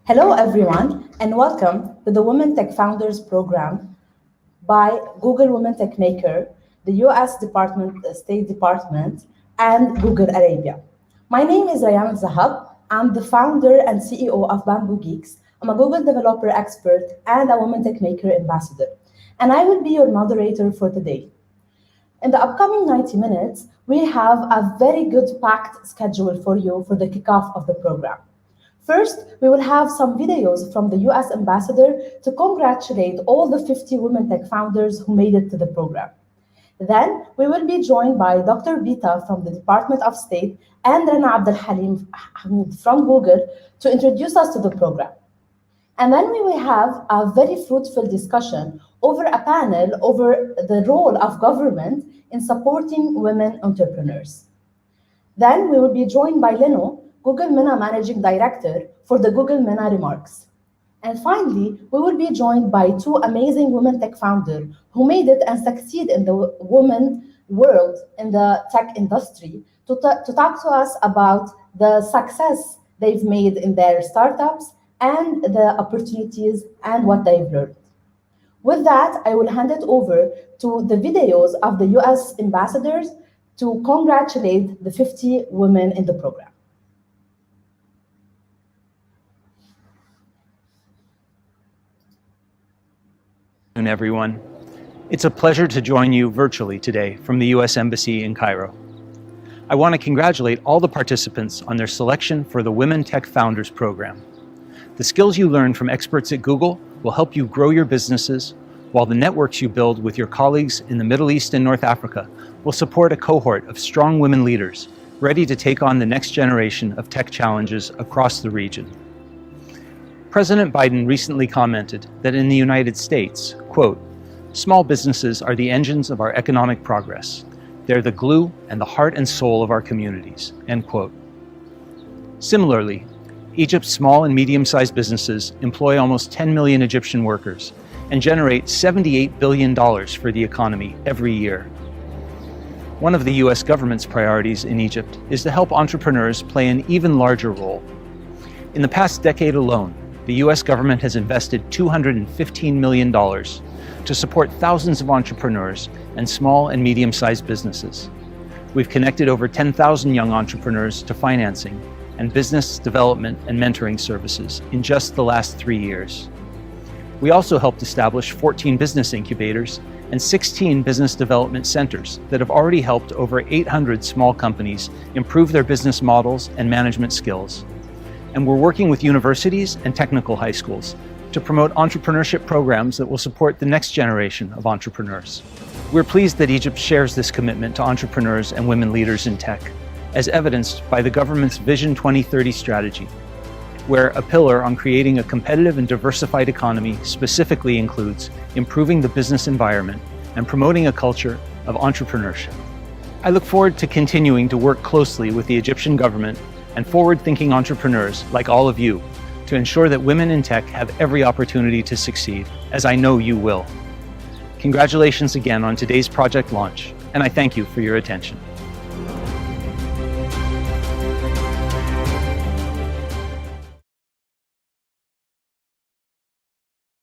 Hello, everyone, and welcome to the Women Tech Founders Program by Google Women Tech Maker, the US State Department, and Google Arabia. My name is Rayan Zahab. I'm the founder and CEO of Bamboo Geeks. I'm a Google developer expert and a Women Tech Maker ambassador. And I will be your moderator for today. In the upcoming 90 minutes, we have a very good packed schedule for you for the kickoff of the program. First, we will have some videos from the US ambassador to congratulate all the 50 women tech founders who made it to the program. Then, we will be joined by Dr. Bita from the Department of State and Rana Abdel Halim Hamid from Google to introduce us to the program. And then we will have a very fruitful discussion over a panel over the role of government in supporting women entrepreneurs. Then we will be joined by Leno, Google MENA Managing Director, for the Google MENA remarks. And finally, we will be joined by two amazing women tech founders who made it and succeed in the women world in the tech industry to talk to us about the success they've made in their startups and the opportunities and what they've learned. With that, I will hand it over to the videos of the US ambassadors to congratulate the 50 women in the program. Good afternoon, everyone. It's a pleasure to join you virtually today from the U.S. Embassy in Cairo. I want to congratulate all the participants on their selection for the Women Tech Founders Program. The skills you learn from experts at Google will help you grow your businesses, while the networks you build with your colleagues in the Middle East and North Africa will support a cohort of strong women leaders ready to take on the next generation of tech challenges across the region. President Biden recently commented that in the United States, quote, "Small businesses are the engines of our economic progress. They're the glue and the heart and soul of our communities," end quote. Similarly, Egypt's small and medium-sized businesses employ almost 10 million Egyptian workers and generate $78 billion for the economy every year. One of the US government's priorities in Egypt is to help entrepreneurs play an even larger role. In the past decade alone, the US government has invested $215 million to support thousands of entrepreneurs and small and medium-sized businesses. We've connected over 10,000 young entrepreneurs to financing and business development and mentoring services in just the last 3 years. We also helped establish 14 business incubators and 16 business development centers that have already helped over 800 small companies improve their business models and management skills. And we're working with universities and technical high schools to promote entrepreneurship programs that will support the next generation of entrepreneurs. We're pleased that Egypt shares this commitment to entrepreneurs and women leaders in tech, as evidenced by the government's Vision 2030 strategy, where a pillar on creating a competitive and diversified economy specifically includes improving the business environment and promoting a culture of entrepreneurship. I look forward to continuing to work closely with the Egyptian government and forward-thinking entrepreneurs like all of you to ensure that women in tech have every opportunity to succeed, as I know you will. Congratulations again on today's project launch, and I thank you for your attention.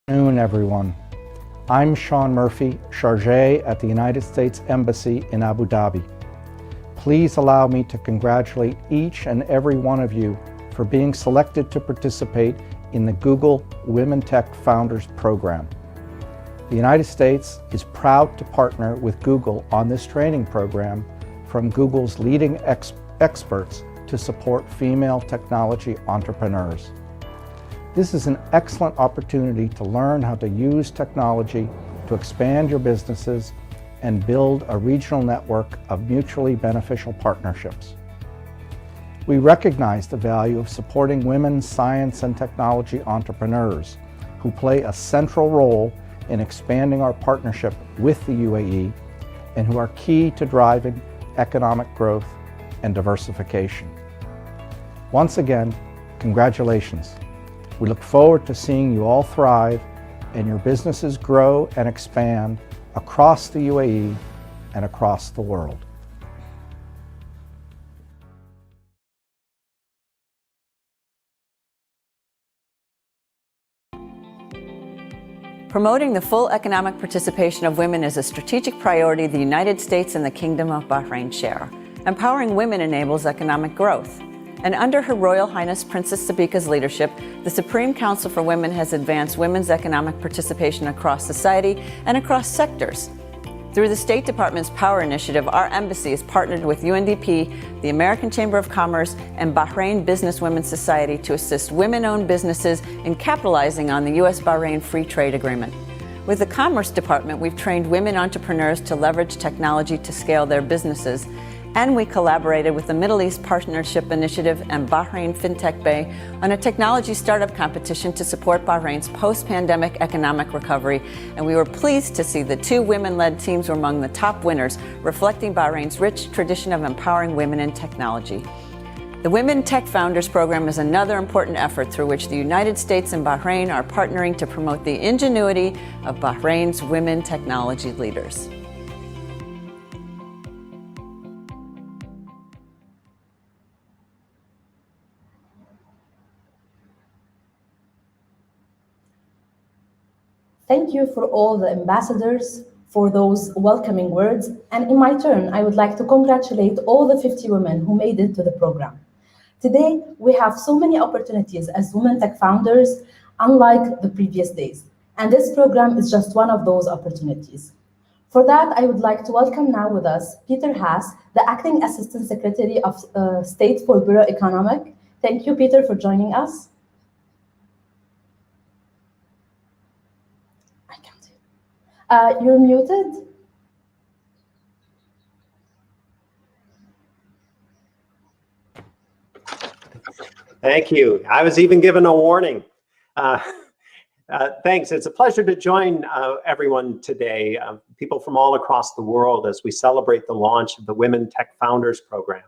Good afternoon, everyone. I'm Sean Murphy, Chargé at the United States Embassy in Abu Dhabi. Please allow me to congratulate each and every one of you for being selected to participate in the Google Women Tech Founders Program. The United States is proud to partner with Google on this training program from Google's leading experts to support female technology entrepreneurs. This is an excellent opportunity to learn how to use technology to expand your businesses and build a regional network of mutually beneficial partnerships. We recognize the value of supporting women science and technology entrepreneurs who play a central role in expanding our partnership with the UAE and who are key to driving economic growth and diversification. Once again, congratulations. We look forward to seeing you all thrive and your businesses grow and expand across the UAE and across the world. Promoting the full economic participation of women is a strategic priority the United States and the Kingdom of Bahrain share. Empowering women enables economic growth. And under Her Royal Highness Princess Sabika's leadership, the Supreme Council for Women has advanced women's economic participation across society and across sectors. Through the State Department's Power Initiative, our embassy is partnered with UNDP, the American Chamber of Commerce, and Bahrain Business Women's Society to assist women-owned businesses in capitalizing on the U.S.-Bahrain Free Trade Agreement. With the Commerce Department, we've trained women entrepreneurs to leverage technology to scale their businesses. And we collaborated with the Middle East Partnership Initiative and Bahrain FinTech Bay on a technology startup competition to support Bahrain's post-pandemic economic recovery. And we were pleased to see the 2 women-led teams were among the top winners, reflecting Bahrain's rich tradition of empowering women in technology. The Women Tech Founders Program is another important effort through which the United States and Bahrain are partnering to promote the ingenuity of Bahrain's women technology leaders. Thank you for all the ambassadors for those welcoming words. And in my turn, I would like to congratulate all the 50 women who made it to the program. Today, we have so many opportunities as women tech founders, unlike the previous days. And this program is just one of those opportunities. For that, I would like to welcome now with us Peter Haas, the Acting Assistant Secretary of State for Bureau Economic. Thank you, Peter, for joining us. You're muted. Thank you. I was even given a warning. Thanks. It's a pleasure to join everyone today, people from all across the world, as we celebrate the launch of the Women Tech Founders Program.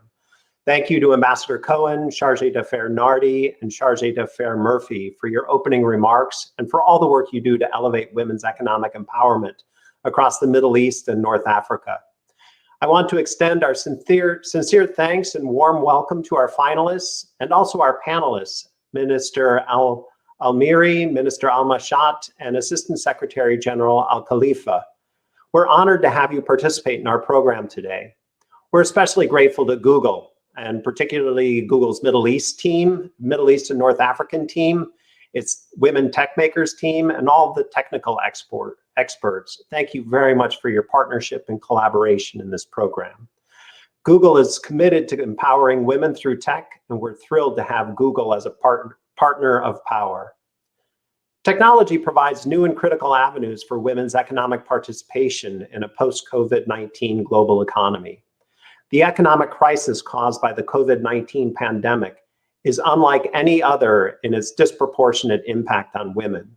Thank you to Ambassador Cohen, Chargé d'Affaires Nardi, and Chargé d'Affaires Murphy for your opening remarks and for all the work you do to elevate women's economic empowerment across the Middle East and North Africa. I want to extend our sincere thanks and warm welcome to our finalists and also our panelists, Minister Al-Miri, Minister Al-Mashat, and Assistant Secretary General Al-Khalifa. We're honored to have you participate in our program today. We're especially grateful to Google, and particularly Google's Middle East team, Middle East and North African team, its Women Tech Makers team, and all the technical experts. Thank you very much for your partnership and collaboration in this program. Google is committed to empowering women through tech, and we're thrilled to have Google as a partner of power. Technology provides new and critical avenues for women's economic participation in a post-COVID-19 global economy. The economic crisis caused by the COVID-19 pandemic is unlike any other in its disproportionate impact on women.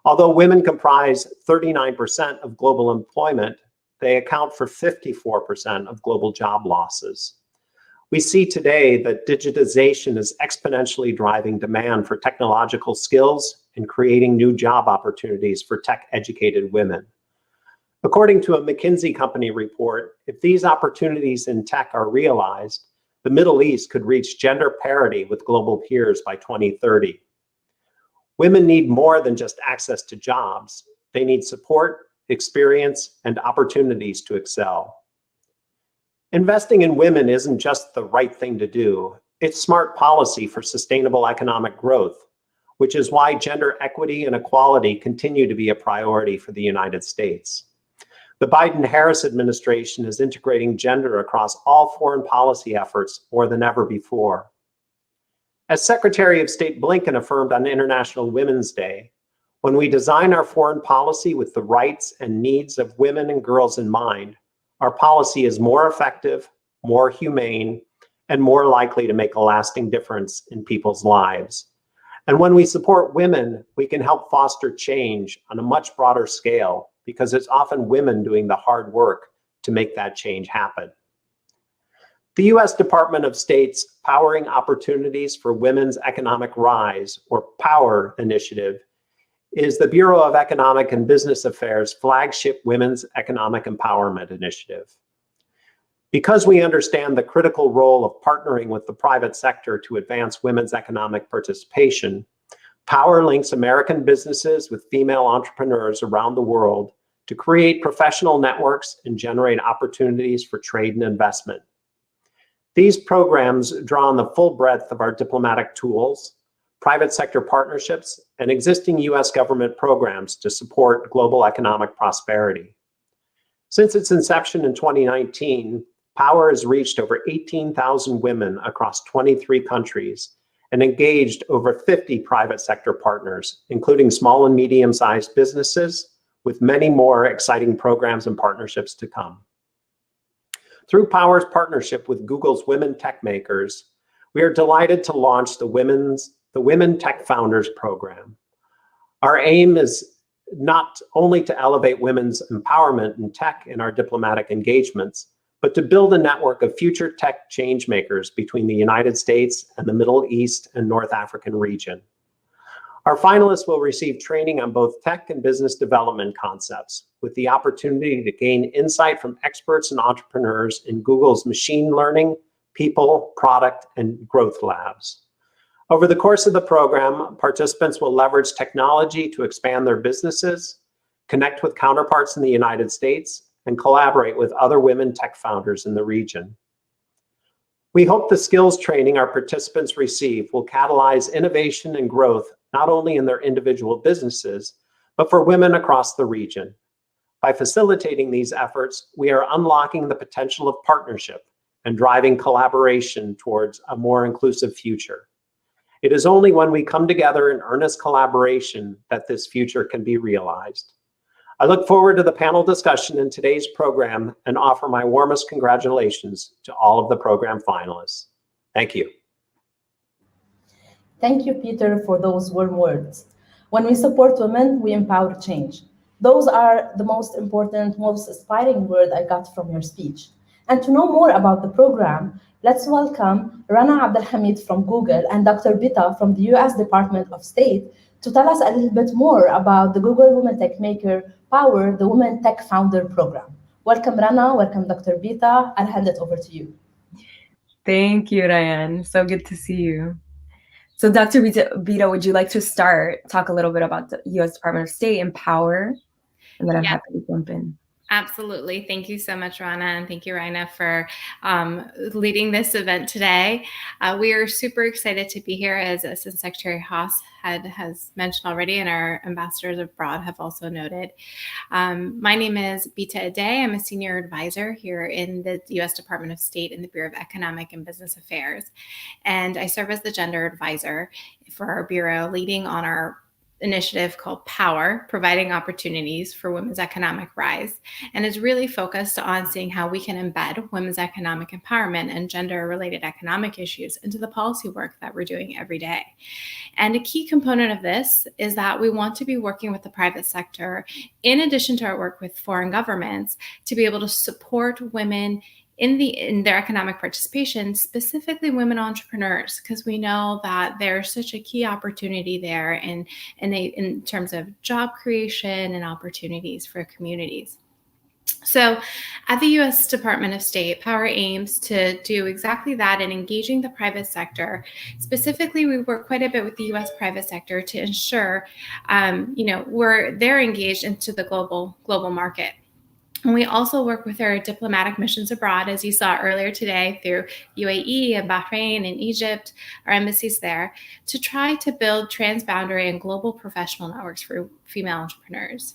Although women comprise 39% of global employment, they account for 54% of global job losses. We see today that digitization is exponentially driving demand for technological skills and creating new job opportunities for tech-educated women. According to a McKinsey company report, if these opportunities in tech are realized, the Middle East could reach gender parity with global peers by 2030. Women need more than just access to jobs. They need support, experience, and opportunities to excel. Investing in women isn't just the right thing to do. It's smart policy for sustainable economic growth, which is why gender equity and equality continue to be a priority for the United States. The Biden-Harris administration is integrating gender across all foreign policy efforts more than ever before. As Secretary of State Blinken affirmed on International Women's Day, when we design our foreign policy with the rights and needs of women and girls in mind, our policy is more effective, more humane, and more likely to make a lasting difference in people's lives. And when we support women, we can help foster change on a much broader scale, because it's often women doing the hard work to make that change happen. The U.S. Department of State's Powering Opportunities for Women's Economic Rise, or POWER initiative, is the Bureau of Economic and Business Affairs' flagship women's economic empowerment initiative. Because we understand the critical role of partnering with the private sector to advance women's economic participation, Power links American businesses with female entrepreneurs around the world to create professional networks and generate opportunities for trade and investment. These programs draw on the full breadth of our diplomatic tools, private sector partnerships, and existing US government programs to support global economic prosperity. Since its inception in 2019, Power has reached over 18,000 women across 23 countries and engaged over 50 private sector partners, including small and medium-sized businesses, with many more exciting programs and partnerships to come. Through Power's partnership with Google's Women Tech Makers, we are delighted to launch the Women Tech Founders Program. Our aim is not only to elevate women's empowerment in tech in our diplomatic engagements, but to build a network of future tech change makers between the United States and the Middle East and North African region. Our finalists will receive training on both tech and business development concepts, with the opportunity to gain insight from experts and entrepreneurs in Google's machine learning, people, product, and growth labs. Over the course of the program, participants will leverage technology to expand their businesses, connect with counterparts in the United States, and collaborate with other women tech founders in the region. We hope the skills training our participants receive will catalyze innovation and growth, not only in their individual businesses, but for women across the region. By facilitating these efforts, we are unlocking the potential of partnership and driving collaboration towards a more inclusive future. It is only when we come together in earnest collaboration that this future can be realized. I look forward to the panel discussion in today's program and offer my warmest congratulations to all of the program finalists. Thank you. Thank you, Peter, for those warm words. When we support women, we empower change. Those are the most important, most inspiring word I got from your speech. And to know more about the program, let's welcome Rana Abdelhamid from Google and Dr. Bita from the US Department of State to tell us a little bit more about the Google Women Tech Maker Power, the Women Tech Founder Program. Welcome, Rana. Welcome, Dr. Bita. I'll hand it over to you. Thank you, Ryan. So good to see you. So Dr. Bita, would you like to talk a little bit about the US Department of State and Power? And then I'm happy to jump in. Absolutely. Thank you so much, Rana, and thank you, Raina, for leading this event today. We are super excited to be here, as Assistant Secretary Haas has mentioned already, and our ambassadors abroad have also noted. My name is Bita Ade. I'm a senior advisor here in the U.S. Department of State in the Bureau of Economic and Business Affairs, and I serve as the gender advisor for our bureau, leading on our initiative called Power, providing opportunities for women's economic rise, and is really focused on seeing how we can embed women's economic empowerment and gender-related economic issues into the policy work that we're doing every day. And a key component of this is that we want to be working with the private sector, in addition to our work with foreign governments, to be able to support women in their economic participation, specifically women entrepreneurs, because we know that there's such a key opportunity there in terms of job creation and opportunities for communities. So at the U.S. Department of State, Power aims to do exactly that in engaging the private sector. Specifically, we work quite a bit with the U.S. private sector to ensure, they're engaged into the global market. And we also work with our diplomatic missions abroad, as you saw earlier today, through UAE and Bahrain and Egypt, our embassies there, to try to build transboundary and global professional networks for female entrepreneurs.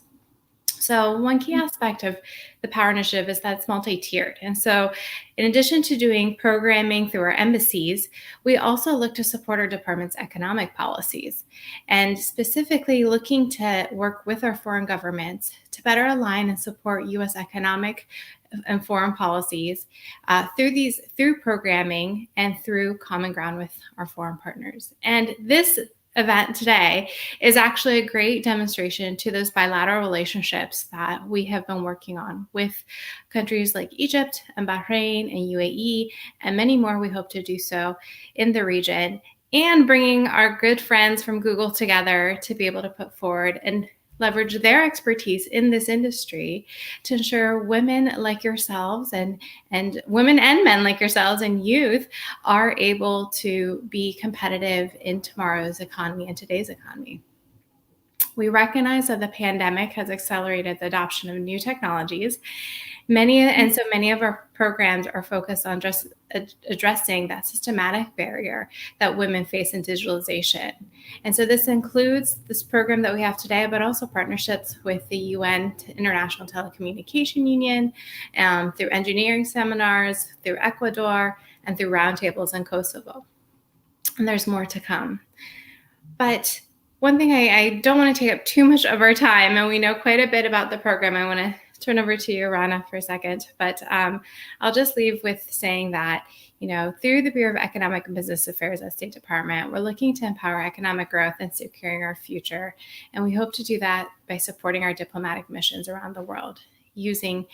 So one key aspect of the Power Initiative is that it's multi-tiered. And so in addition to doing programming through our embassies, we also look to support our department's economic policies, and specifically looking to work with our foreign governments to better align and support U.S. economic and foreign policies through programming and through common ground with our foreign partners. And this event today is actually a great demonstration to those bilateral relationships that we have been working on with countries like Egypt and Bahrain and UAE, and many more we hope to do so in the region, and bringing our good friends from Google together to be able to put forward and leverage their expertise in this industry to ensure women like yourselves and women and men like yourselves and youth are able to be competitive in tomorrow's economy and today's economy. We recognize that the pandemic has accelerated the adoption of new technologies. Many of our programs are focused on just addressing that systematic barrier that women face in digitalization. And so this includes this program that we have today, but also partnerships with the UN International Telecommunication Union, through engineering seminars, through Ecuador, and through roundtables in Kosovo. And there's more to come. But one thing I don't want to take up too much of our time, and we know quite a bit about the program. I want to turn over to you, Rana, for a second. But I'll just leave with saying that, through the Bureau of Economic and Business Affairs at State Department, we're looking to empower economic growth and securing our future. And we hope to do that by supporting our diplomatic missions around the world, uniting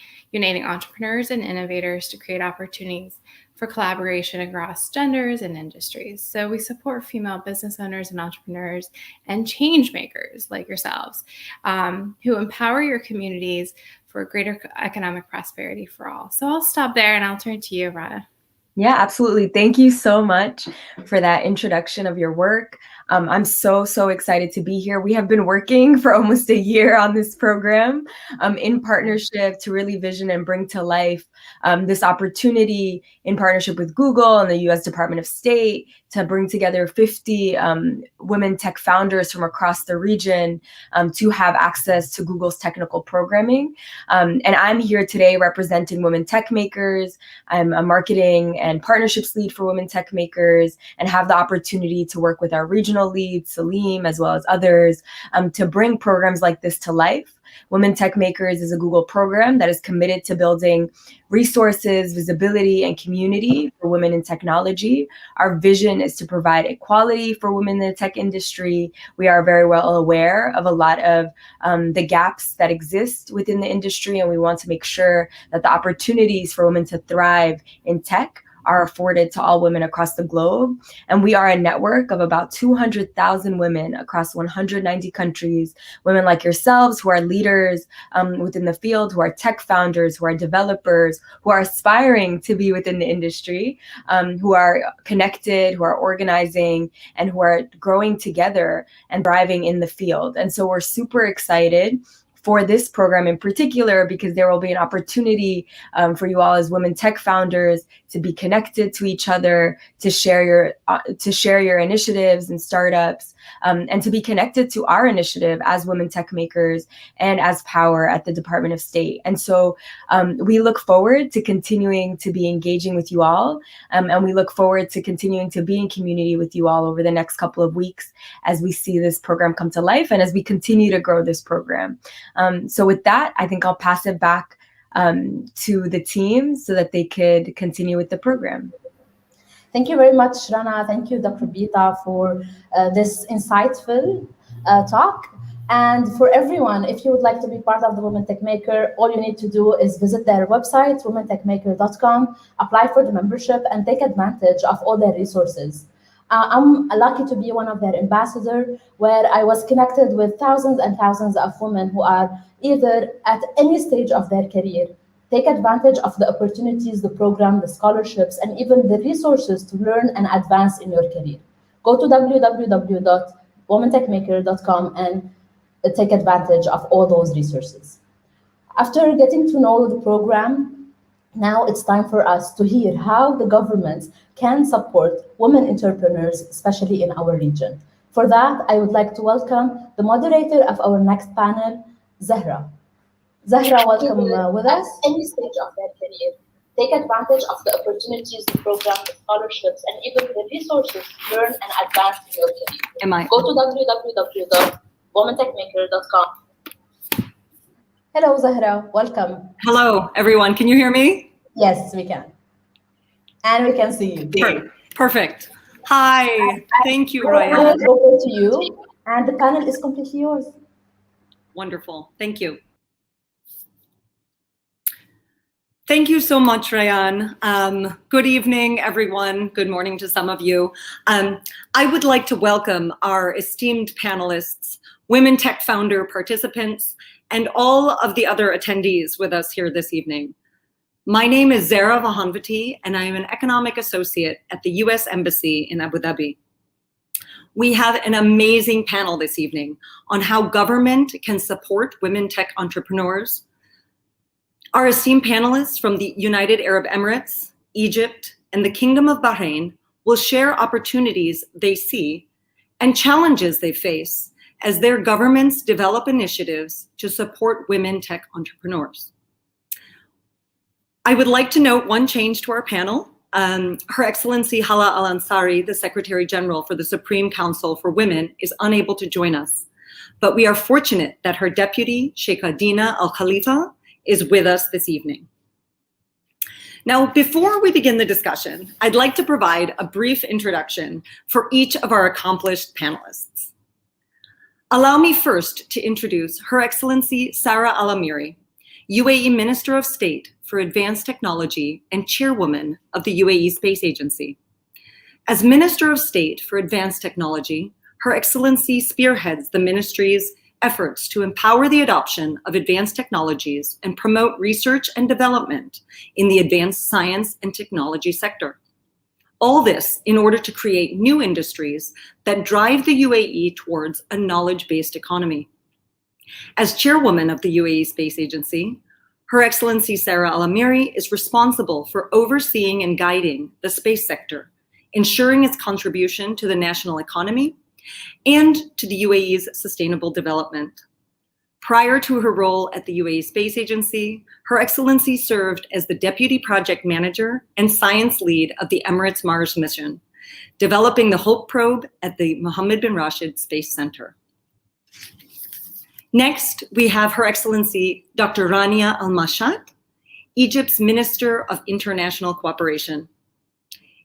entrepreneurs and innovators to create opportunities for collaboration across genders and industries. So we support female business owners and entrepreneurs and change makers like yourselves, who empower your communities for greater economic prosperity for all. So I'll stop there and I'll turn to you, Rana. Yeah, absolutely. Thank you so much for that introduction of your work. I'm so excited to be here. We have been working for almost a year on this program in partnership to really vision and bring to life this opportunity in partnership with Google and the U.S. Department of State to bring together 50 women tech founders from across the region to have access to Google's technical programming. And I'm here today representing women tech makers. I'm a marketing and partnerships lead for women tech makers and have the opportunity to work with our regional lead, Salim, as well as others, to bring programs like this to life. Women Tech Makers is a Google program that is committed to building resources, visibility, and community for women in technology. Our vision is to provide equality for women in the tech industry. We are very well aware of a lot of the gaps that exist within the industry, and we want to make sure that the opportunities for women to thrive in tech are afforded to all women across the globe. And we are a network of about 200,000 women across 190 countries, women like yourselves who are leaders within the field, who are tech founders, who are developers, who are aspiring to be within the industry, who are connected, who are organizing, and who are growing together and thriving in the field. And so we're super excited for this program in particular, because there will be an opportunity for you all as women tech founders to be connected to each other, to share your initiatives and startups, and to be connected to our initiative as women tech makers and as Power at the Department of State. And so we look forward to continuing to be engaging with you all, and we look forward to continuing to be in community with you all over the next couple of weeks as we see this program come to life and as we continue to grow this program. So with that, I think I'll pass it back to the team so that they could continue with the program. Thank you very much, Rana. Thank you, Dr. Bita, for this insightful talk. And for everyone, if you would like to be part of the Women Tech Maker, all you need to do is visit their website, womentechmaker.com, apply for the membership, and take advantage of all their resources. I'm lucky to be one of their ambassadors, where I was connected with thousands and thousands of women who are either at any stage of their career. Take advantage of the opportunities, the program, the scholarships, and even the resources to learn and advance in your career. Go to www.womentechmaker.com and take advantage of all those resources. After getting to know the program, now it's time for us to hear how the government can support women entrepreneurs, especially in our region. For that, I would like to welcome the moderator of our next panel, Zahra. Zahra, welcome with us. At any stage of their career, take advantage of the opportunities, the program, the scholarships, and even the resources to learn and advance in your career. Go to www.womentechmaker.com. Hello, Zahra. Welcome. Hello, everyone. Can you hear me? Yes, we can. And we can see you. Perfect. Hi. Thank you, Ryan. Ryan. Over to you. And the panel is completely yours. Wonderful. Thank you. Thank you so much, Rayan. Good evening, everyone. Good morning to some of you. I would like to welcome our esteemed panelists, Women Tech Founder participants, and all of the other attendees with us here this evening. My name is Zara Vahanvati, and I am an economic associate at the U.S. Embassy in Abu Dhabi. We have an amazing panel this evening on how government can support women tech entrepreneurs. Our esteemed panelists from the United Arab Emirates, Egypt, and the Kingdom of Bahrain will share opportunities they see and challenges they face as their governments develop initiatives to support women tech entrepreneurs. I would like to note one change to our panel. Her Excellency Hala Al-Ansari, the Secretary General for the Supreme Council for Women, is unable to join us, but we are fortunate that her deputy, Sheikha Dina Al-Khalifa, is with us this evening. Now, before we begin the discussion, I'd like to provide a brief introduction for each of our accomplished panelists. Allow me first to introduce Her Excellency Sarah Al-Amiri, UAE Minister of State for Advanced Technology and Chairwoman of the UAE Space Agency. As Minister of State for Advanced Technology, Her Excellency spearheads the ministry's efforts to empower the adoption of advanced technologies and promote research and development in the advanced science and technology sector. All this in order to create new industries that drive the UAE towards a knowledge-based economy. As chairwoman of the UAE Space Agency, Her Excellency Sarah Al-Amiri is responsible for overseeing and guiding the space sector, ensuring its contribution to the national economy and to the UAE's sustainable development. Prior to her role at the UAE Space Agency, Her Excellency served as the Deputy Project Manager and Science Lead of the Emirates Mars mission, developing the HOPE probe at the Mohammed bin Rashid Space Center. Next, we have Her Excellency Dr. Rania Al-Mashat, Egypt's Minister of International Cooperation.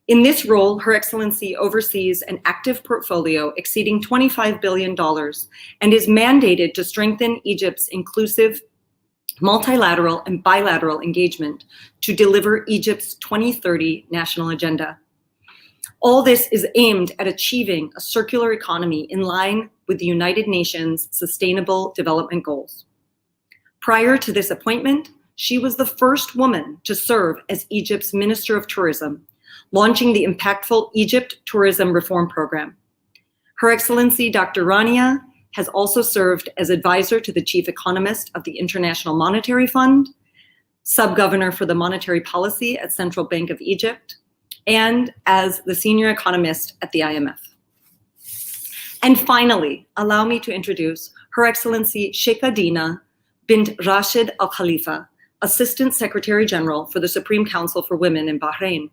In this role, Her Excellency oversees an active portfolio exceeding $25 billion and is mandated to strengthen Egypt's inclusive, multilateral, and bilateral engagement to deliver Egypt's 2030 national agenda. All this is aimed at achieving a circular economy in line with the United Nations Sustainable Development Goals. Prior to this appointment, she was the first woman to serve as Egypt's Minister of Tourism, launching the impactful Egypt Tourism Reform Program. Her Excellency Dr. Rania has also served as advisor to the Chief Economist of the International Monetary Fund, Sub-Governor for the Monetary Policy at Central Bank of Egypt, and as the Senior Economist at the IMF. And finally, allow me to introduce Her Excellency Sheikha Dina bint Rashid Al Khalifa, Assistant Secretary General for the Supreme Council for Women in Bahrain.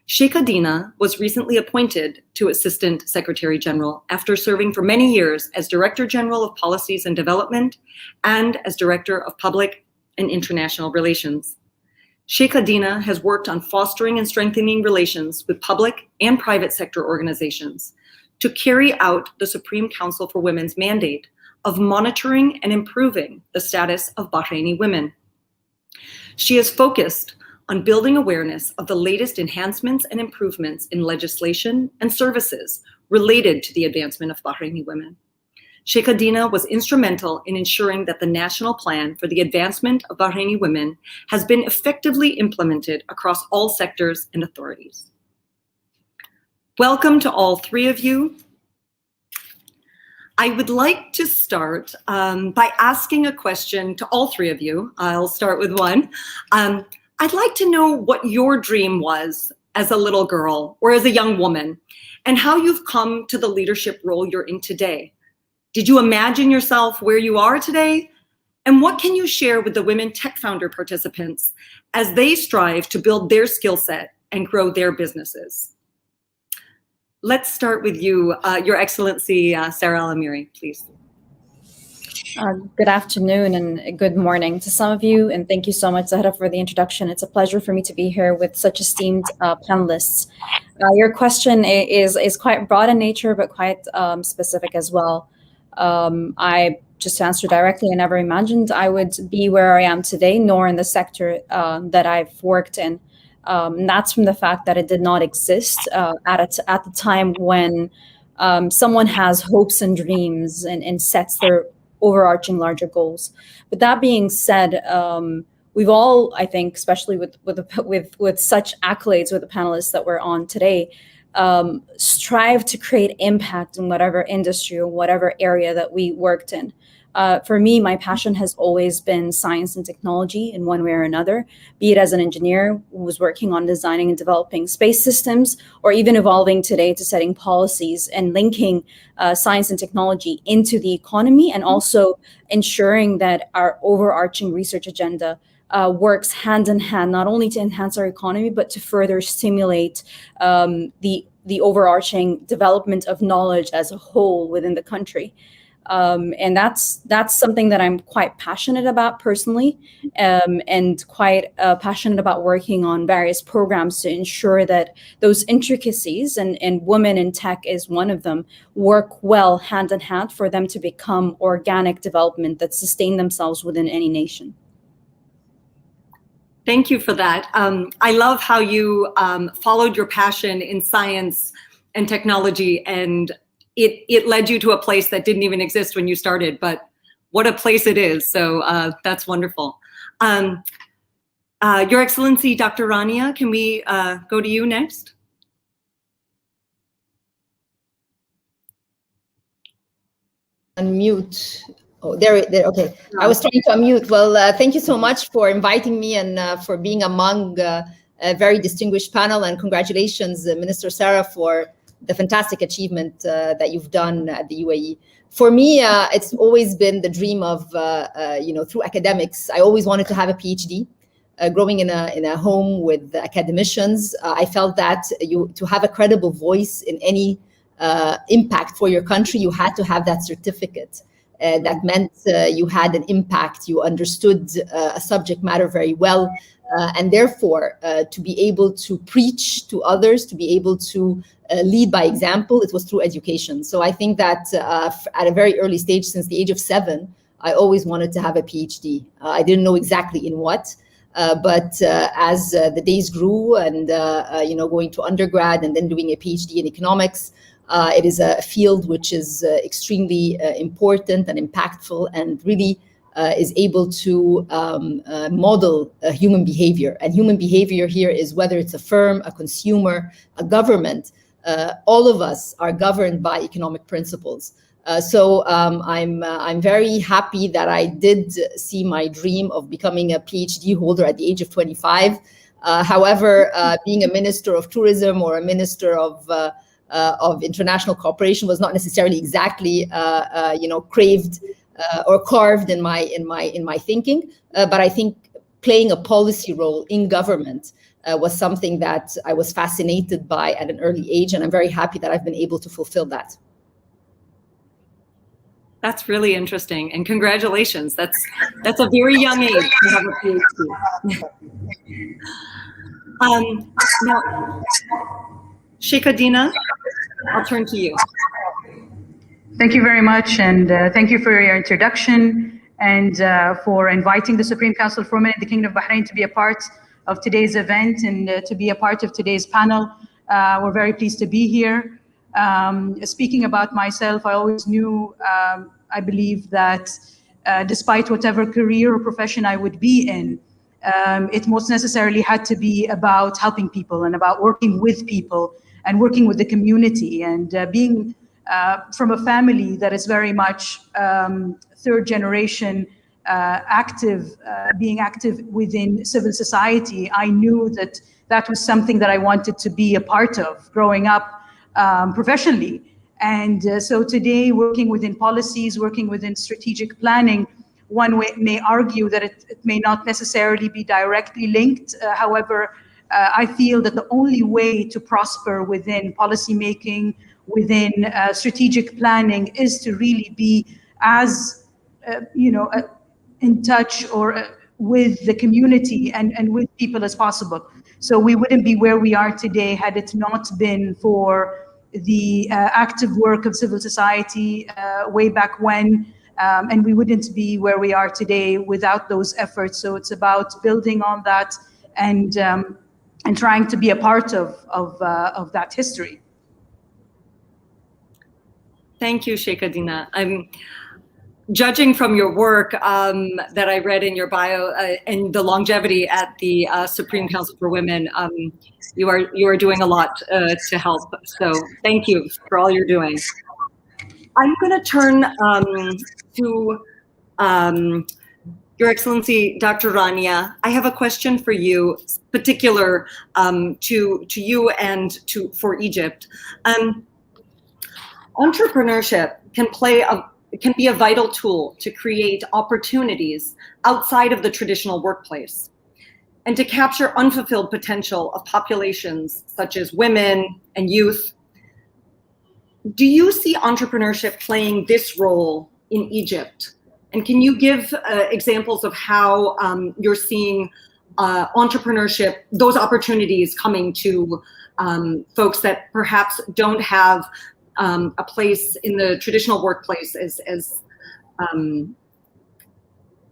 Sheikha Dina was recently appointed to Assistant Secretary General after serving for many years as Director General of Policies and Development and as Director of Public and International Relations. Sheikha Dina has worked on fostering and strengthening relations with public and private sector organizations to carry out the Supreme Council for Women's mandate of monitoring and improving the status of Bahraini women. She is focused on building awareness of the latest enhancements and improvements in legislation and services related to the advancement of Bahraini women. Sheikha Dina was instrumental in ensuring that the National Plan for the Advancement of Bahraini Women has been effectively implemented across all sectors and authorities. Welcome to all three of you. I would like to start by asking a question to all three of you. I'll start with one. I'd like to know what your dream was as a little girl or as a young woman, and how you've come to the leadership role you're in today. Did you imagine yourself where you are today? And what can you share with the Women Tech Founder participants as they strive to build their skill set and grow their businesses? Let's start with you, Your Excellency Sarah Al-Amiri, please. Good afternoon and good morning to some of you, and thank you so much, Zahra, for the introduction. It's a pleasure for me to be here with such esteemed panelists. Your question is quite broad in nature, but quite specific as well. I just to answer directly, I never imagined I would be where I am today, nor in the sector that I've worked in. And that's from the fact that it did not exist at the time when someone has hopes and dreams and sets their overarching larger goals. But that being said, we've all, I think, especially with such accolades with the panelists that we're on today, strive to create impact in whatever industry or whatever area that we worked in. For me, my passion has always been science and technology in one way or another, be it as an engineer who was working on designing and developing space systems, or even evolving today to setting policies and linking science and technology into the economy, and also ensuring that our overarching research agenda works hand in hand, not only to enhance our economy, but to further stimulate the overarching development of knowledge as a whole within the country. And that's something that I'm quite passionate about personally, and quite passionate about working on various programs to ensure that those intricacies, and women in tech is one of them, work well hand in hand for them to become organic development that sustain themselves within any nation. Thank you for that. I love how you followed your passion in science and technology, and it led you to a place that didn't even exist when you started, but what a place it is. So that's wonderful. Your Excellency, Dr. Rania, can we go to you next? Unmute. Oh, there, okay. I was trying to unmute. Well, thank you so much for inviting me and for being among a very distinguished panel. And congratulations, Minister Sarah, for the fantastic achievement that you've done at the UAE. For me, it's always been the dream of, through academics. I always wanted to have a PhD. Growing in a home with academicians, I felt that to have a credible voice in any impact for your country, you had to have that certificate. That meant you had an impact, you understood a subject matter very well, and therefore to be able to preach to others, to be able to lead by example, it was through education. So I think that at a very early stage, since the age of 7, I always wanted to have a PhD. I didn't know exactly in what, but as the days grew and going to undergrad and then doing a PhD in economics, it is a field which is extremely important and impactful, and really is able to model human behavior. And human behavior here is whether it's a firm, a consumer, a government, all of us are governed by economic principles. So I'm very happy that I did see my dream of becoming a PhD holder at the age of 25. However, being a minister of tourism or a minister of international cooperation was not necessarily exactly craved or carved in my thinking, but I think playing a policy role in government was something that I was fascinated by at an early age, and I'm very happy that I've been able to fulfill that. That's really interesting, and congratulations. That's a very young age to have a PhD. Now, Sheikh Adina, I'll turn to you. Thank you very much, and thank you for your introduction, and for inviting the Supreme Council for Women in the Kingdom of Bahrain to be a part of today's event and to be a part of today's panel. We're very pleased to be here. Speaking about myself, I always knew, I believe that despite whatever career or profession I would be in, it most necessarily had to be about helping people and about working with people and working with the community, and being from a family that is very much third generation active, being active within civil society. I knew that that was something that I wanted to be a part of growing up professionally. And so today, working within policies, working within strategic planning, one may argue that it may not necessarily be directly linked. However, I feel that the only way to prosper within policymaking, within strategic planning, is to really be as, in touch or with the community and with people as possible. So we wouldn't be where we are today had it not been for the active work of civil society way back when, And we wouldn't be where we are today without those efforts. So it's about building on that and trying to be a part of that history. Thank you, Sheikh Adina. I'm judging from your work that I read in your bio and the longevity at the Supreme Council for Women. You are doing a lot to help. So thank you for all you're doing. I'm going to turn to Your Excellency, Dr. Rania. I have a question for you, particular to you and for Egypt. Entrepreneurship can be a vital tool to create opportunities outside of the traditional workplace and to capture unfulfilled potential of populations such as women and youth. Do you see entrepreneurship playing this role in Egypt? And can you give examples of how you're seeing entrepreneurship, those opportunities coming to folks that perhaps don't have a place in the traditional workplace as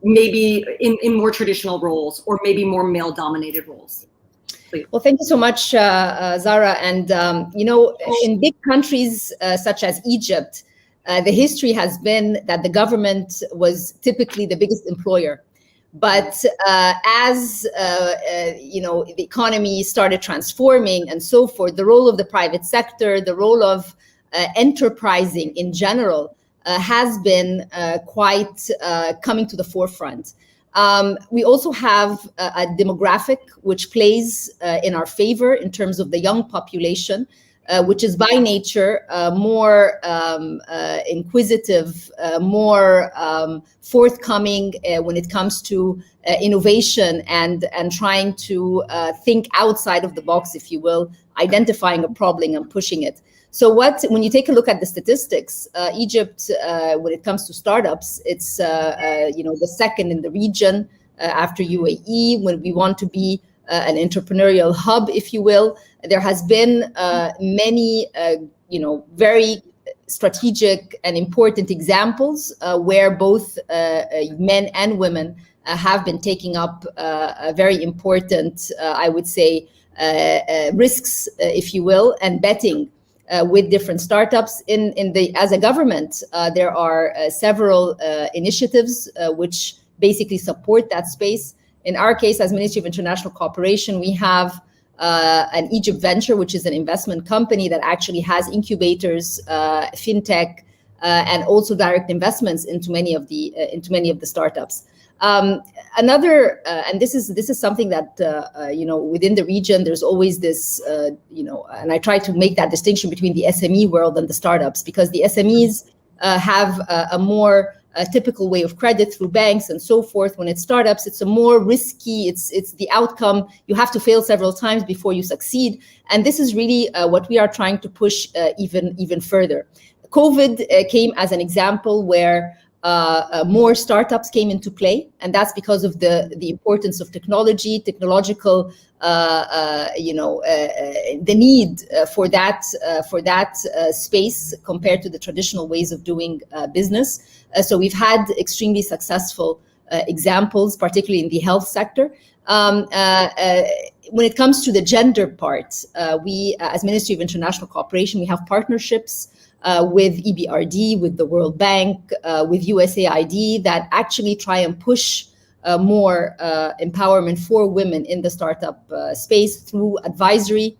maybe in more traditional roles or maybe more male-dominated roles? Please. Well, thank you so much, Zara. And, in big countries such as Egypt, the history has been that the government was typically the biggest employer. But as the economy started transforming and so forth, the role of the private sector, the role of enterprising in general has been quite coming to the forefront. We also have a demographic which plays in our favor in terms of the young population, which is by nature more inquisitive, more forthcoming when it comes to innovation and trying to think outside of the box, if you will, identifying a problem and pushing it. So when you take a look at the statistics, Egypt, when it comes to startups, it's the second in the region after UAE. When we want to be an entrepreneurial hub, if you will, there has been many very strategic and important examples where both men and women have been taking up a very important, I would say, risks, if you will, and betting with different startups. As a government, there are several initiatives which basically support that space. In our case, as Ministry of International Cooperation, we have an Egypt Venture, which is an investment company that actually has incubators, fintech, and also direct investments into many of the startups. Another, and this is something that within the region, there's always this, and I try to make that distinction between the SME world and the startups, because the SMEs have a more typical way of credit through banks and so forth. When it's startups, it's a more risky. It's the outcome. You have to fail several times before you succeed, and this is really what we are trying to push even further. COVID came as an example where more startups came into play, and that's because of the importance of technological, the need for that space compared to the traditional ways of doing business. So we've had extremely successful examples, particularly in the health sector. When it comes to the gender part, we, as Ministry of International Cooperation, we have partnerships with EBRD, with the World Bank, with USAID that actually try and push more empowerment for women in the startup space through advisory,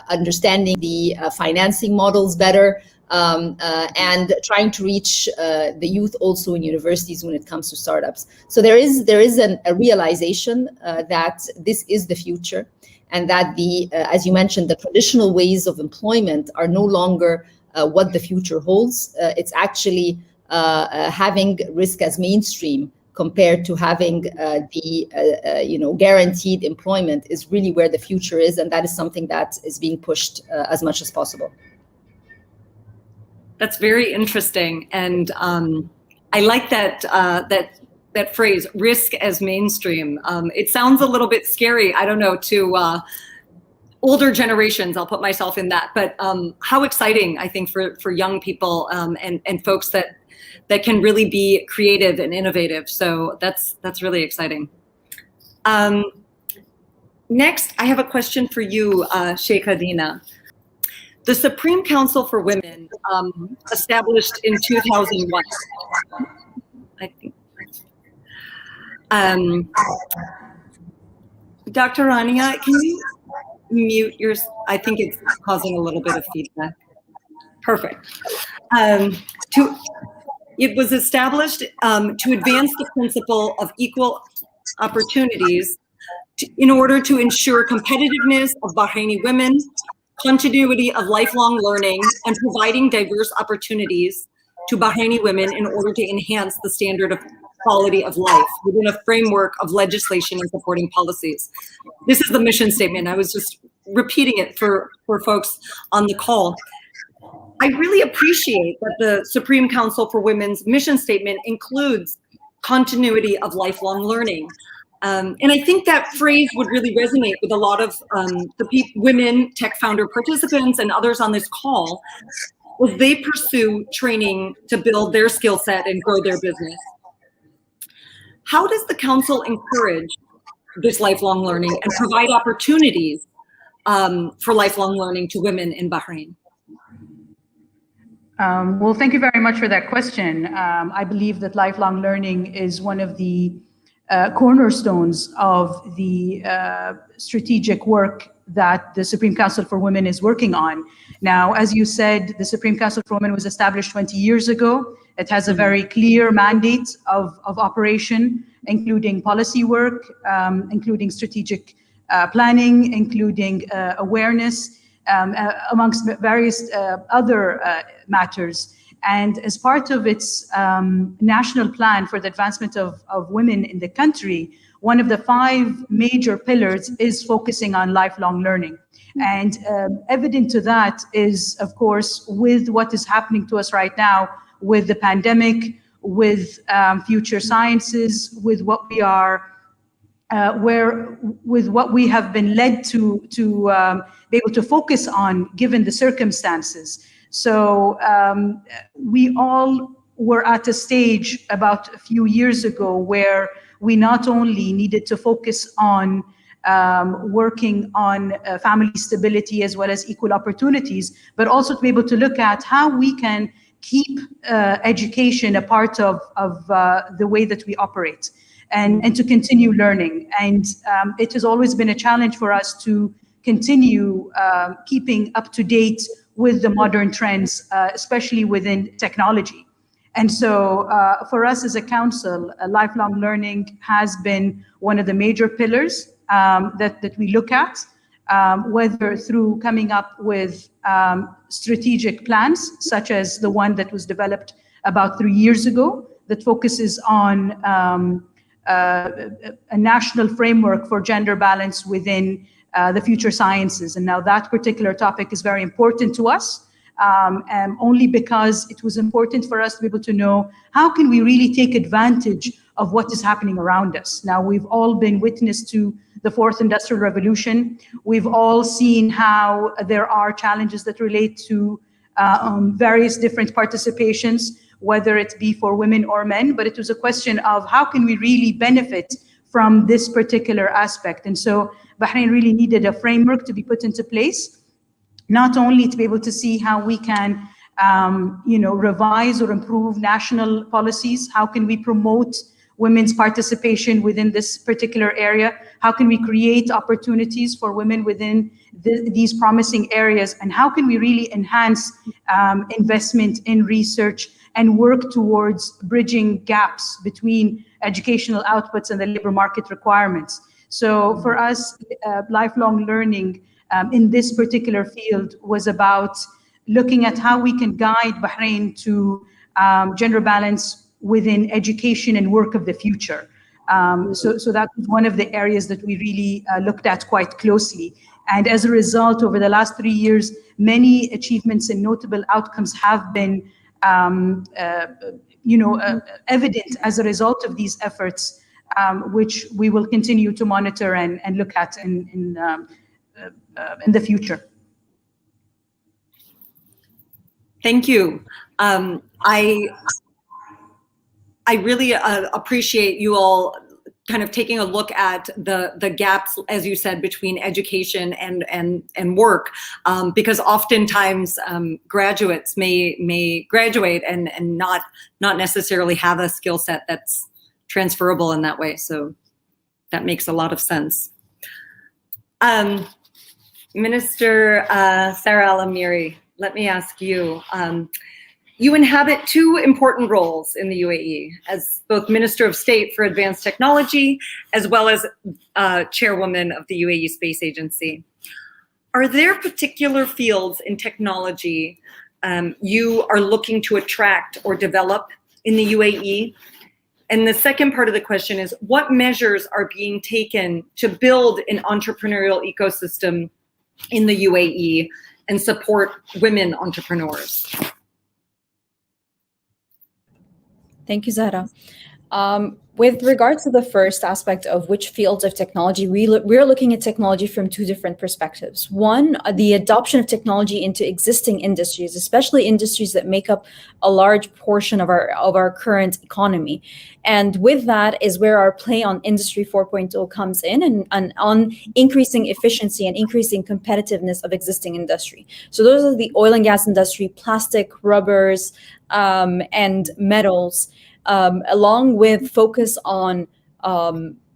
understanding the financing models better, and trying to reach the youth also in universities when it comes to startups. So there is a realization that this is the future, and that as you mentioned, the traditional ways of employment are no longer what the future holds. It's actually having risk as mainstream compared to having the guaranteed employment is really where the future is, and that is something that is being pushed as much as possible. That's very interesting, and I like that phrase, risk as mainstream. It sounds a little bit scary, I don't know, to older generations, I'll put myself in that, but how exciting, I think, for young people and folks that can really be creative and innovative. So that's really exciting. Next, I have a question for you, Sheikh Hadina. The Supreme Council for Women, established in 2001, I think. Dr. Rania, can you mute yours? I think it's causing a little bit of feedback. Perfect. It was established to advance the principle of equal opportunities in order to ensure competitiveness of Bahraini women, continuity of lifelong learning, and providing diverse opportunities to Bahraini women in order to enhance the standard of quality of life within a framework of legislation and supporting policies. This is the mission statement. I was just repeating it for folks on the call. I really appreciate that the Supreme Council for Women's mission statement includes continuity of lifelong learning. And I think that phrase would really resonate with a lot of the women tech founder participants and others on this call as they pursue training to build their skill set and grow their business. How does the council encourage this lifelong learning and provide opportunities for lifelong learning to women in Bahrain? Well, thank you very much for that question. I believe that lifelong learning is one of the cornerstones of the strategic work that the Supreme Council for Women is working on. Now, as you said, the Supreme Council for Women was established 20 years ago. It has a very clear mandate of operation, including policy work, including strategic planning, including awareness, amongst various other matters. And as part of its national plan for the advancement of women in the country, one of the 5 major pillars is focusing on lifelong learning. And evident to that is, of course, with what is happening to us right now with the pandemic, with future sciences, with what we are with what we have been led to be able to focus on given the circumstances. So we all were at a stage about a few years ago where we not only needed to focus on working on family stability as well as equal opportunities, but also to be able to look at how we can keep education a part of the way that we operate. And to continue learning. And it has always been a challenge for us to continue keeping up to date with the modern trends, especially within technology. And so for us as a council, lifelong learning has been one of the major pillars that we look at, whether through coming up with strategic plans, such as the one that was developed about 3 years ago, that focuses on a national framework for gender balance within the future sciences. And now that particular topic is very important to us, only because it was important for us to be able to know how can we really take advantage of what is happening around us. Now, we've all been witness to the 4th Industrial Revolution. We've all seen how there are challenges that relate to various different participations, whether it be for women or men, but it was a question of how can we really benefit from this particular aspect. And so Bahrain really needed a framework to be put into place, not only to be able to see how we can revise or improve national policies, how can we promote women's participation within this particular area, how can we create opportunities for women within these promising areas, and how can we really enhance investment in research and work towards bridging gaps between educational outputs and the labor market requirements. So for us, lifelong learning in this particular field was about looking at how we can guide Bahrain to gender balance within education and work of the future. So that was one of the areas that we really looked at quite closely. And as a result, over the last 3 years, many achievements and notable outcomes have been evident as a result of these efforts, which we will continue to monitor and look at in in the future. Thank you. I really appreciate you all kind of taking a look at the gaps, as you said, between education and work, because oftentimes graduates may graduate and not necessarily have a skill set that's transferable in that way. So that makes a lot of sense. Minister Sarah Al-Amiri, let me ask you. You inhabit two important roles in the UAE as both Minister of State for Advanced Technology, as well as Chairwoman of the UAE Space Agency. Are there particular fields in technology you are looking to attract or develop in the UAE? And the second part of the question is, what measures are being taken to build an entrepreneurial ecosystem in the UAE and support women entrepreneurs? Thank you, Zahra. With regards to the first aspect of which fields of technology, we're looking at technology from two different perspectives. One, the adoption of technology into existing industries, especially industries that make up a large portion of our current economy. And with that is where our play on Industry 4.0 comes in, and on increasing efficiency and increasing competitiveness of existing industry. So those are the oil and gas industry, plastic, rubbers, and metals, along with focus on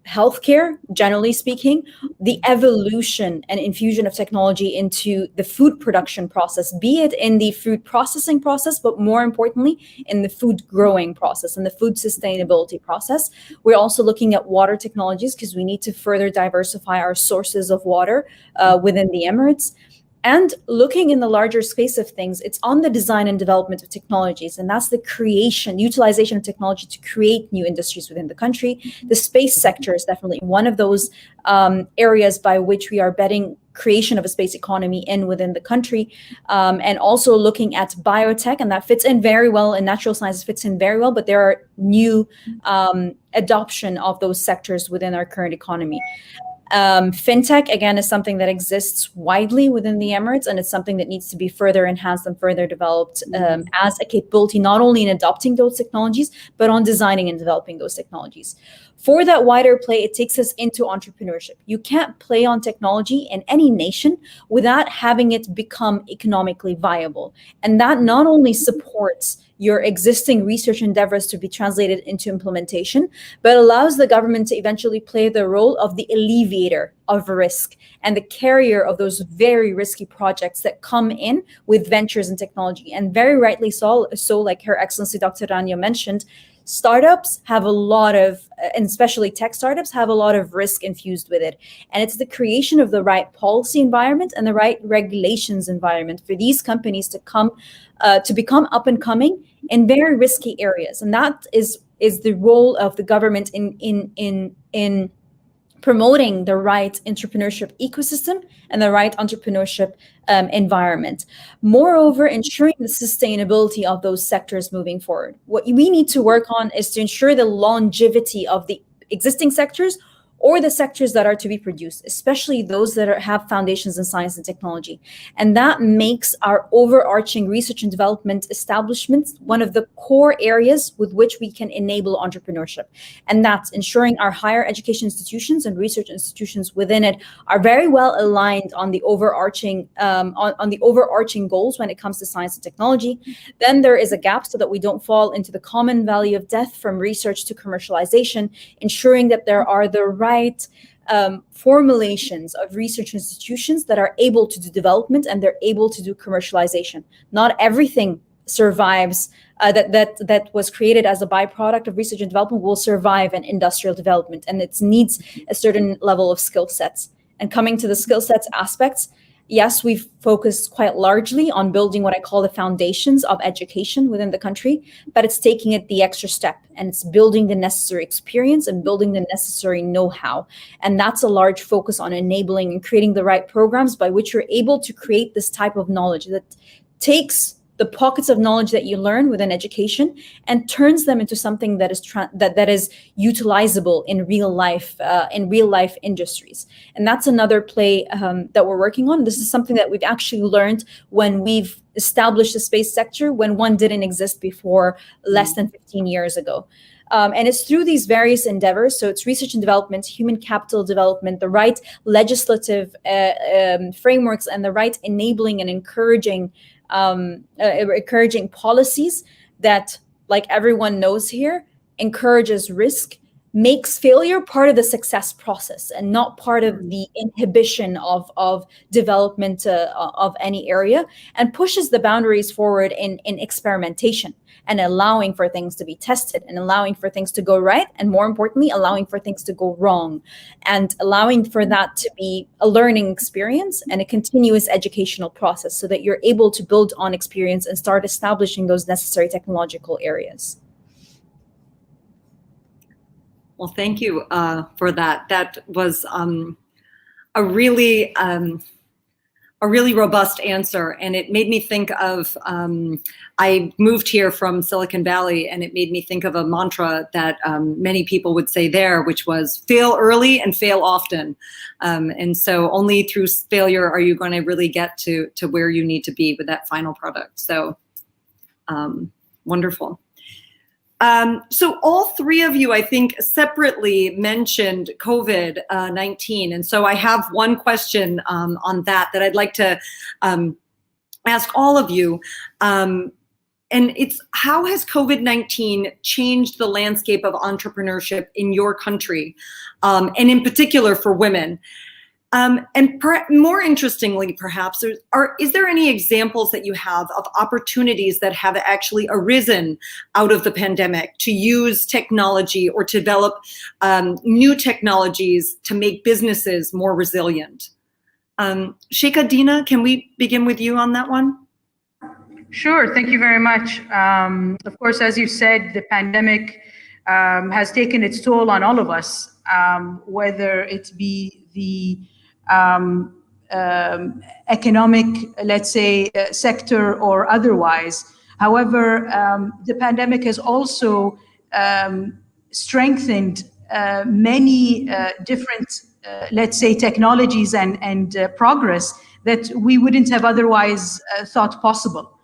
healthcare, generally speaking, the evolution and infusion of technology into the food production process, be it in the food processing process, but more importantly, in the food growing process and the food sustainability process. We're also looking at water technologies because we need to further diversify our sources of water within the Emirates. And looking in the larger space of things, it's on the design and development of technologies. And that's the utilization of technology to create new industries within the country. The space sector is definitely one of those areas by which we are betting creation of a space economy within the country. And also looking at biotech, and that fits in very well, and natural sciences fits in very well, but there are new adoption of those sectors within our current economy. Fintech, again, is something that exists widely within the Emirates, and it's something that needs to be further enhanced and further developed as a capability, not only in adopting those technologies, but on designing and developing those technologies. For that wider play, it takes us into entrepreneurship. You can't play on technology in any nation without having it become economically viable. And that not only supports your existing research endeavors to be translated into implementation, but allows the government to eventually play the role of the alleviator of risk and the carrier of those very risky projects that come in with ventures and technology. And very rightly so like Her Excellency Dr. Rania mentioned, startups have a lot of, and especially tech startups, have a lot of risk infused with it. And it's the creation of the right policy environment and the right regulations environment for these companies to become up and coming in very risky areas. And that is the role of the government in promoting the right entrepreneurship ecosystem and the right entrepreneurship environment. Moreover, ensuring the sustainability of those sectors moving forward. What we need to work on is to ensure the longevity of the existing sectors or the sectors that are to be produced, especially those that have foundations in science and technology. And that makes our overarching research and development establishments one of the core areas with which we can enable entrepreneurship. And that's ensuring our higher education institutions and research institutions within it are very well aligned on the overarching goals when it comes to science and technology. Then there is a gap so that we don't fall into the common valley of death from research to commercialization, ensuring that there are the right formulations of research institutions that are able to do development and they're able to do commercialization. Not everything survives that was created as a byproduct of research and development will survive in industrial development, and it needs a certain level of skill sets. And coming to the skill sets aspects, yes, we've focused quite largely on building what I call the foundations of education within the country, but it's taking it the extra step, and it's building the necessary experience and building the necessary know-how. And that's a large focus on enabling and creating the right programs by which you're able to create this type of knowledge that takes the pockets of knowledge that you learn within education and turns them into something that is that is utilizable in real life industries. And that's another play that we're working on. This is something that we've actually learned when we've established the space sector when one didn't exist before less than 15 years ago. And it's through these various endeavors. So it's research and development, human capital development, the right legislative frameworks, and the right enabling and encouraging policies that, like everyone knows here, encourages risk, makes failure part of the success process and not part of the inhibition of development of any area, and pushes the boundaries forward in experimentation and allowing for things to be tested and allowing for things to go right, and more importantly, allowing for things to go wrong, and allowing for that to be a learning experience and a continuous educational process so that you're able to build on experience and start establishing those necessary technological areas. Well, thank you for that. That was a really robust answer, and it made me think of, I moved here from Silicon Valley, and it made me think of a mantra that many people would say there, which was fail early and fail often. And so only through failure are you going to really get to where you need to be with that final product. So wonderful. So all three of you, I think, separately mentioned COVID-19. And so I have one question on that I'd like to ask all of you. And it's, how has COVID-19 changed the landscape of entrepreneurship in your country, and in particular for women? And more interestingly, perhaps, is there any examples that you have of opportunities that have actually arisen out of the pandemic to use technology or to develop new technologies to make businesses more resilient? Sheikh Adina, can we begin with you on that one? Sure, thank you very much. Of course, as you said, the pandemic has taken its toll on all of us, whether it be the economic, let's say, sector or otherwise. However, the pandemic has also strengthened many different, let's say, technologies and progress that we wouldn't have otherwise thought possible.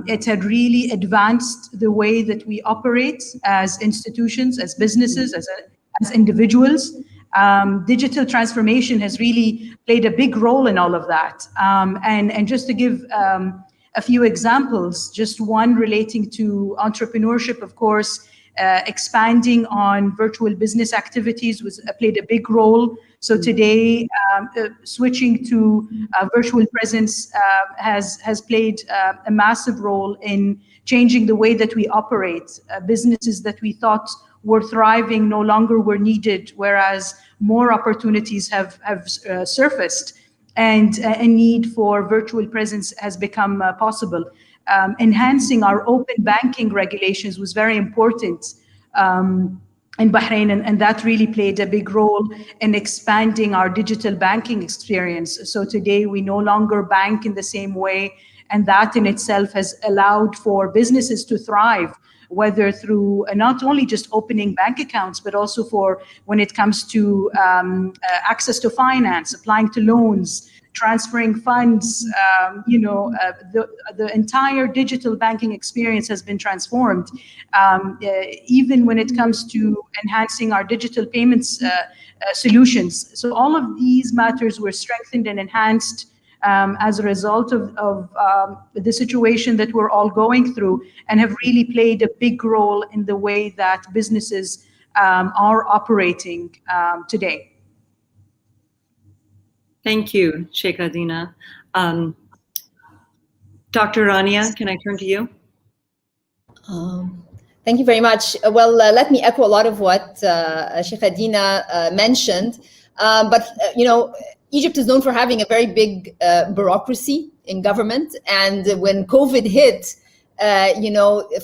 It had really advanced the way that we operate as institutions, as businesses, as individuals. Digital transformation has really played a big role in all of that. And just to give a few examples, just one relating to entrepreneurship, of course, expanding on virtual business activities played a big role. So today, switching to virtual presence has played a massive role in changing the way that we operate. Businesses that we thought were thriving no longer were needed, whereas more opportunities have surfaced, and a need for virtual presence has become possible. Enhancing our open banking regulations was very important in Bahrain, and that really played a big role in expanding our digital banking experience. So today we no longer bank in the same way, and that in itself has allowed for businesses to thrive, whether through not only just opening bank accounts, but also for when it comes to access to finance, applying to loans, transferring funds. The entire digital banking experience has been transformed. Even when it comes to enhancing our digital payments solutions. So all of these matters were strengthened and enhanced as a result of the situation that we're all going through, and have really played a big role in the way that businesses are operating today. Thank you, Sheikh Adina. Dr. Rania, can I turn to you? Thank you very much. Well, let me echo a lot of what Sheikh Adina mentioned. But Egypt is known for having a very big bureaucracy in government. And when COVID hit,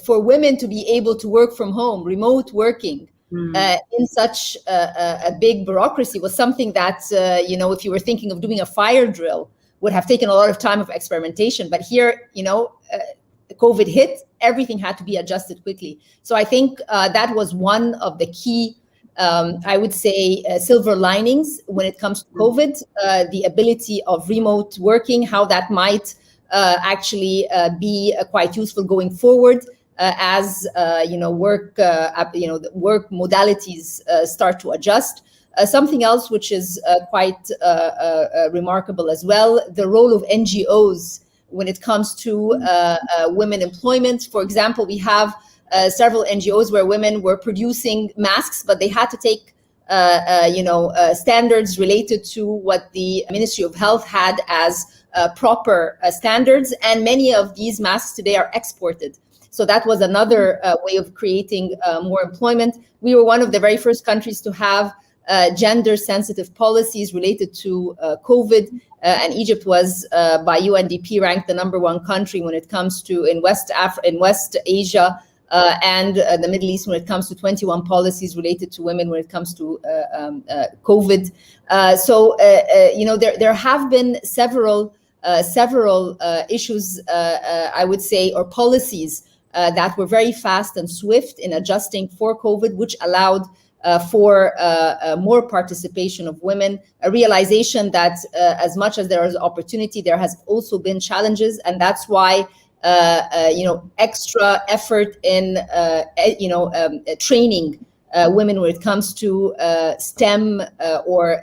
for women to be able to work from home, remote working, in such a big bureaucracy was something that, if you were thinking of doing a fire drill, would have taken a lot of time of experimentation. But here, COVID hit, everything had to be adjusted quickly. So I think that was one of the key, I would say, silver linings when it comes to COVID, the ability of remote working, how that might actually be quite useful going forward as work modalities start to adjust. Something else which is quite remarkable as well, the role of NGOs when it comes to women employment. For example, we have several NGOs where women were producing masks, but they had to take standards related to what the Ministry of Health had as proper standards, and many of these masks today are exported. So that was another way of creating more employment. We were one of the very first countries to have gender-sensitive policies related to COVID, and Egypt was, by UNDP, ranked the #1 country when it comes to in West Asia and the Middle East when it comes to 21 policies related to women when it comes to COVID. There have been several issues, I would say, or policies that were very fast and swift in adjusting for COVID, which allowed for more participation of women, a realization that as much as there is opportunity, there has also been challenges, and that's why extra effort in training women when it comes to STEM or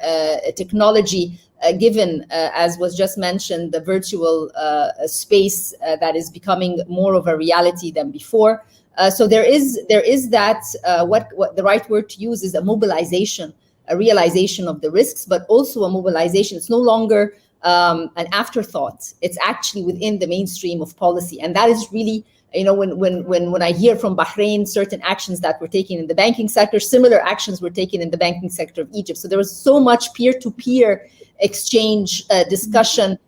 technology, given, as was just mentioned, the virtual space that is becoming more of a reality than before. So there is that, what the right word to use is a mobilization, a realization of the risks, but also a mobilization. It's no longer an afterthought. It's actually within the mainstream of policy. And that is really, when I hear from Bahrain, certain actions that were taken in the banking sector, similar actions were taken in the banking sector of Egypt. So there was so much peer-to-peer exchange, discussion.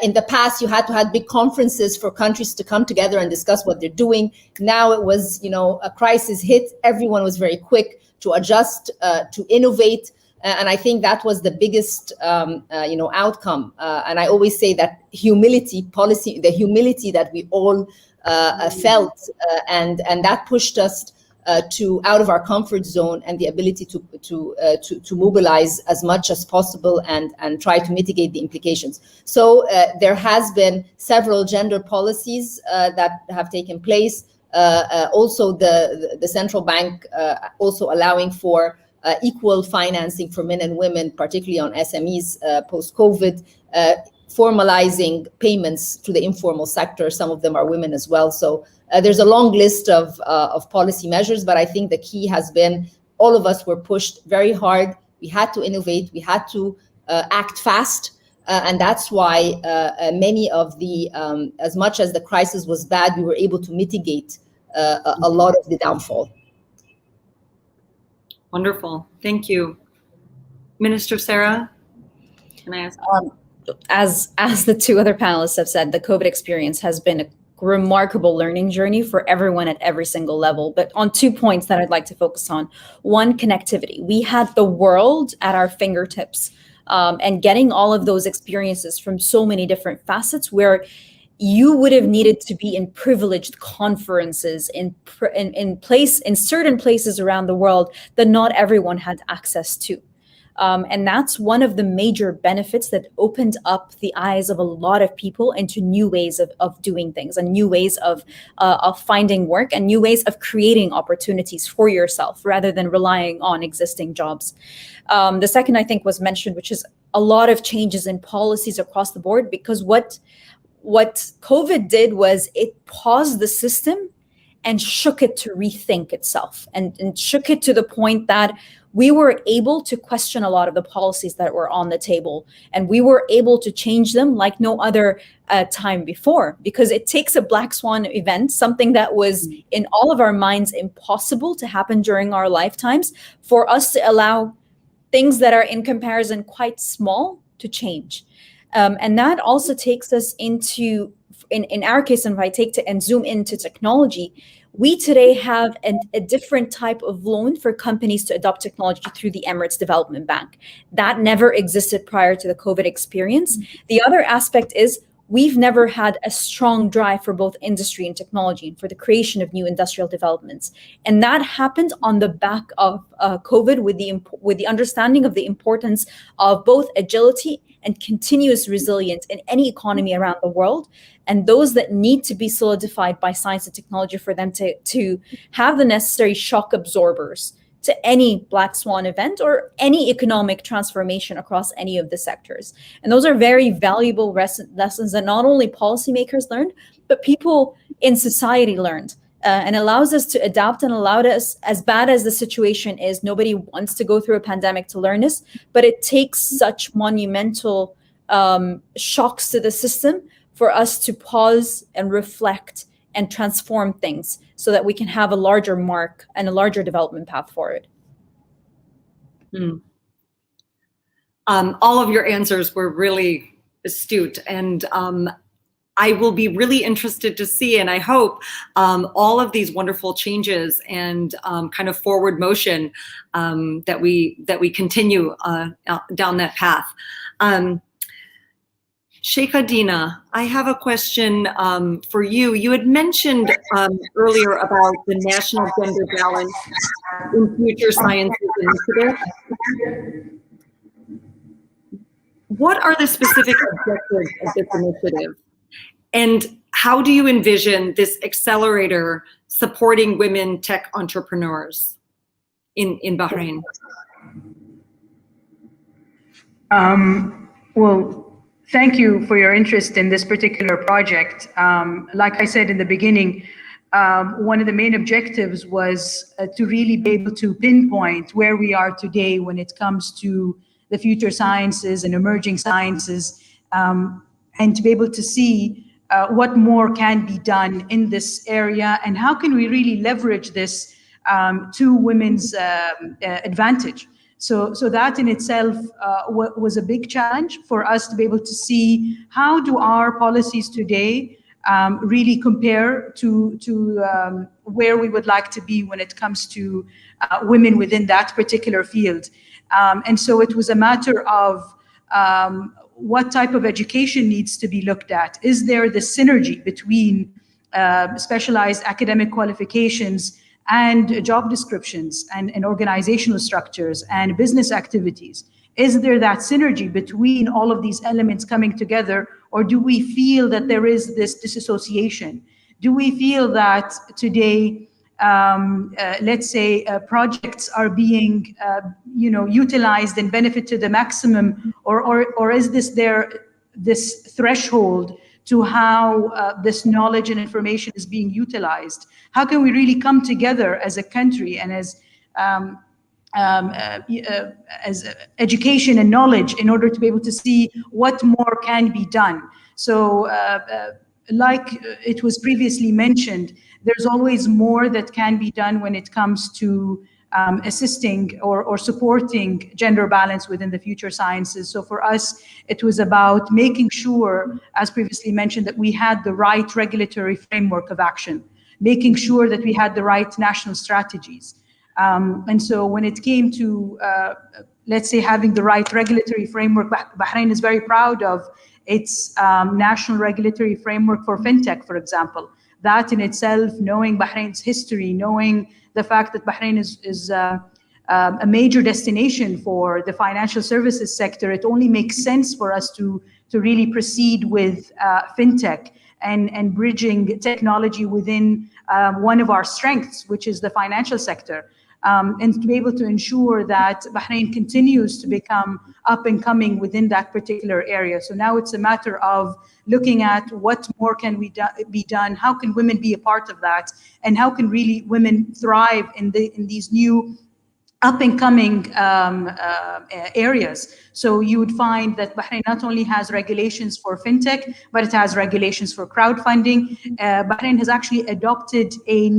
In the past, you had to have big conferences for countries to come together and discuss what they're doing. Now it was, a crisis hit. Everyone was very quick to adjust, to innovate. And I think that was the biggest, outcome. And I always say that policy, the humility that we all felt, and that pushed us to out of our comfort zone, and the ability to mobilize as much as possible and try to mitigate the implications. So there has been several gender policies that have taken place. Also, the central bank also allowing for equal financing for men and women, particularly on SMEs post-COVID, formalizing payments to the informal sector. Some of them are women as well. So there's a long list of policy measures, but I think the key has been all of us were pushed very hard. We had to innovate. We had to act fast. And that's why many of the, as much as the crisis was bad, we were able to mitigate a lot of the downfall. Wonderful. Thank you. Minister Sarah, can I ask? As the two other panelists have said, the COVID experience has been a remarkable learning journey for everyone at every single level. But on 2 points that I'd like to focus on. One, connectivity. We had the world at our fingertips, and getting all of those experiences from so many different facets where you would have needed to be in privileged conferences in certain places around the world that not everyone had access to. And that's one of the major benefits that opened up the eyes of a lot of people into new ways of doing things, and new ways of finding work, and new ways of creating opportunities for yourself rather than relying on existing jobs. The second, I think, was mentioned, which is a lot of changes in policies across the board, because what COVID did was it paused the system and shook it to rethink itself, and shook it to the point that we were able to question a lot of the policies that were on the table, and we were able to change them like no other time before, because it takes a black swan event, something that was in all of our minds impossible to happen during our lifetimes, for us to allow things that are in comparison quite small to change. And that also takes us into, in our case, and if I take and zoom into technology, We today have a different type of loan for companies to adopt technology through the Emirates Development Bank. That never existed prior to the COVID experience. The other aspect is we've never had a strong drive for both industry and technology and for the creation of new industrial developments. And that happened on the back of COVID with the understanding of the importance of both agility and continuous resilience in any economy around the world, and those that need to be solidified by science and technology for them to have the necessary shock absorbers to any black swan event or any economic transformation across any of the sectors. And those are very valuable lessons that not only policymakers learned, but people in society learned. And allows us to adapt and allowed us, as bad as the situation is, nobody wants to go through a pandemic to learn this, but it takes such monumental shocks to the system for us to pause and reflect and transform things so that we can have a larger mark and a larger development path forward. All of your answers were really astute, and I will be really interested to see, and I hope all of these wonderful changes and kind of forward motion that we continue down that path. Sheikh Adina, I have a question for you. You had mentioned earlier about the national gender balance in future sciences initiative. What are the specific objectives of this initiative? And how do you envision this accelerator supporting women tech entrepreneurs in Bahrain? Well, thank you for your interest in this particular project. Like I said in the beginning, one of the main objectives was to really be able to pinpoint where we are today when it comes to the future sciences and emerging sciences, and to be able to see what more can be done in this area and how can we really leverage this to women's advantage. So that in itself was a big challenge for us to be able to see how do our policies today really compare to where we would like to be when it comes to women within that particular field. And so it was a matter of what type of education needs to be looked at. Is there the synergy between specialized academic qualifications and job descriptions and organizational structures and business activities? Is there that synergy between all of these elements coming together, or do we feel that there is this disassociation? Do we feel that today, let's say, projects are being, utilized and benefit to the maximum, or is this threshold to how this knowledge and information is being utilized? How can we really come together as a country and as education and knowledge in order to be able to see what more can be done? So like it was previously mentioned, there's always more that can be done when it comes to assisting or supporting gender balance within the future sciences. So for us, it was about making sure, as previously mentioned, that we had the right regulatory framework of action, making sure that we had the right national strategies. And so when it came to, let's say, having the right regulatory framework, Bahrain is very proud of its national regulatory framework for fintech, for example. That in itself, knowing Bahrain's history, knowing the fact that Bahrain is a major destination for the financial services sector, it only makes sense for us to really proceed with fintech and bridging technology within one of our strengths, which is the financial sector. And to be able to ensure that Bahrain continues to become up and coming within that particular area. So now it's a matter of looking at what more can be done, how can women be a part of that, and how can really women thrive in these new up and coming areas. So you would find that Bahrain not only has regulations for fintech, but it has regulations for crowdfunding. Bahrain has actually adopted a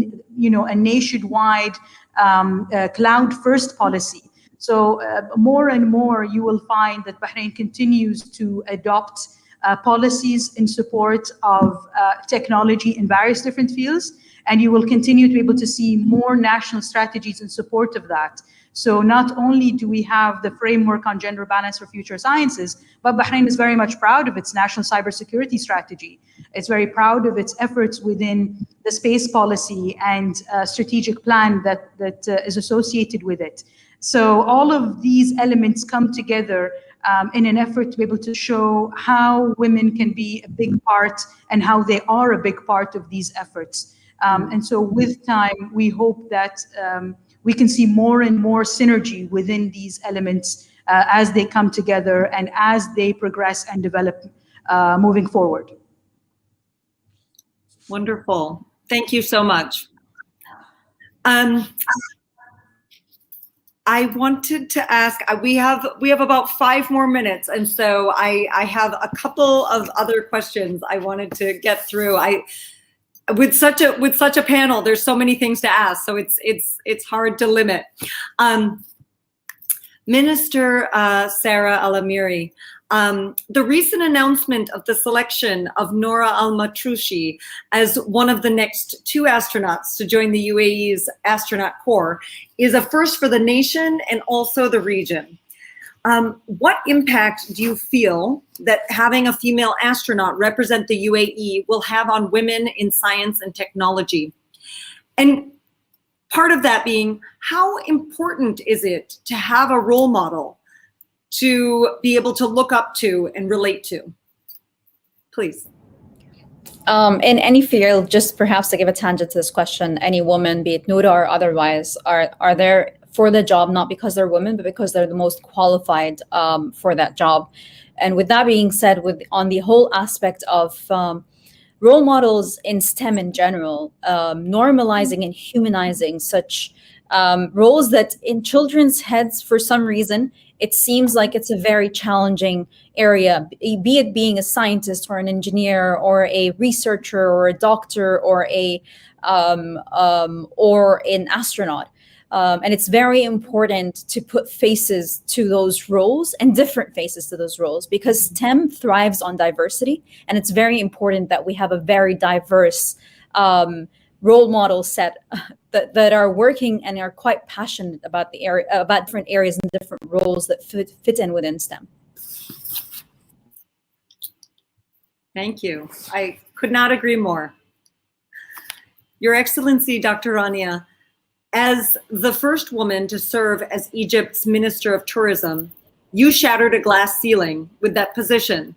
nationwide cloud-first policy. So more and more you will find that Bahrain continues to adopt policies in support of technology in various different fields. And you will continue to be able to see more national strategies in support of that. So not only do we have the framework on gender balance for future sciences, but Bahrain is very much proud of its national cybersecurity strategy. It's very proud of its efforts within the space policy and strategic plan that is associated with it. So all of these elements come together in an effort to be able to show how women can be a big part and how they are a big part of these efforts. And so with time, we hope that we can see more and more synergy within these elements as they come together and as they progress and develop moving forward. Wonderful. Thank you so much. I wanted to ask, we have about 5 more minutes, and so I have a couple of other questions I wanted to get through. With such a panel, there's so many things to ask, so it's hard to limit. Minister Sarah Al-Amiri, the recent announcement of the selection of Noura Al-Matroushi as one of the next 2 astronauts to join the UAE's astronaut corps is a first for the nation and also the region. What impact do you feel that having a female astronaut represent the UAE will have on women in science and technology? And part of that being, how important is it to have a role model to be able to look up to and relate to? Please. In any field, just perhaps to give a tangent to this question, any woman, be it Noura or otherwise, are there for the job, not because they're women, but because they're the most qualified for that job. And with that being said, on the whole aspect of role models in STEM in general, normalizing and humanizing such roles that in children's heads, for some reason, it seems like it's a very challenging area, be it being a scientist or an engineer or a researcher or a doctor or an astronaut. And it's very important to put faces to those roles and different faces to those roles, because STEM thrives on diversity. And it's very important that we have a very diverse role model set that are working and are quite passionate about the area, about different areas and different roles that fit in within STEM. Thank you. I could not agree more. Your Excellency, Dr. Rania, as the first woman to serve as Egypt's Minister of Tourism, you shattered a glass ceiling with that position.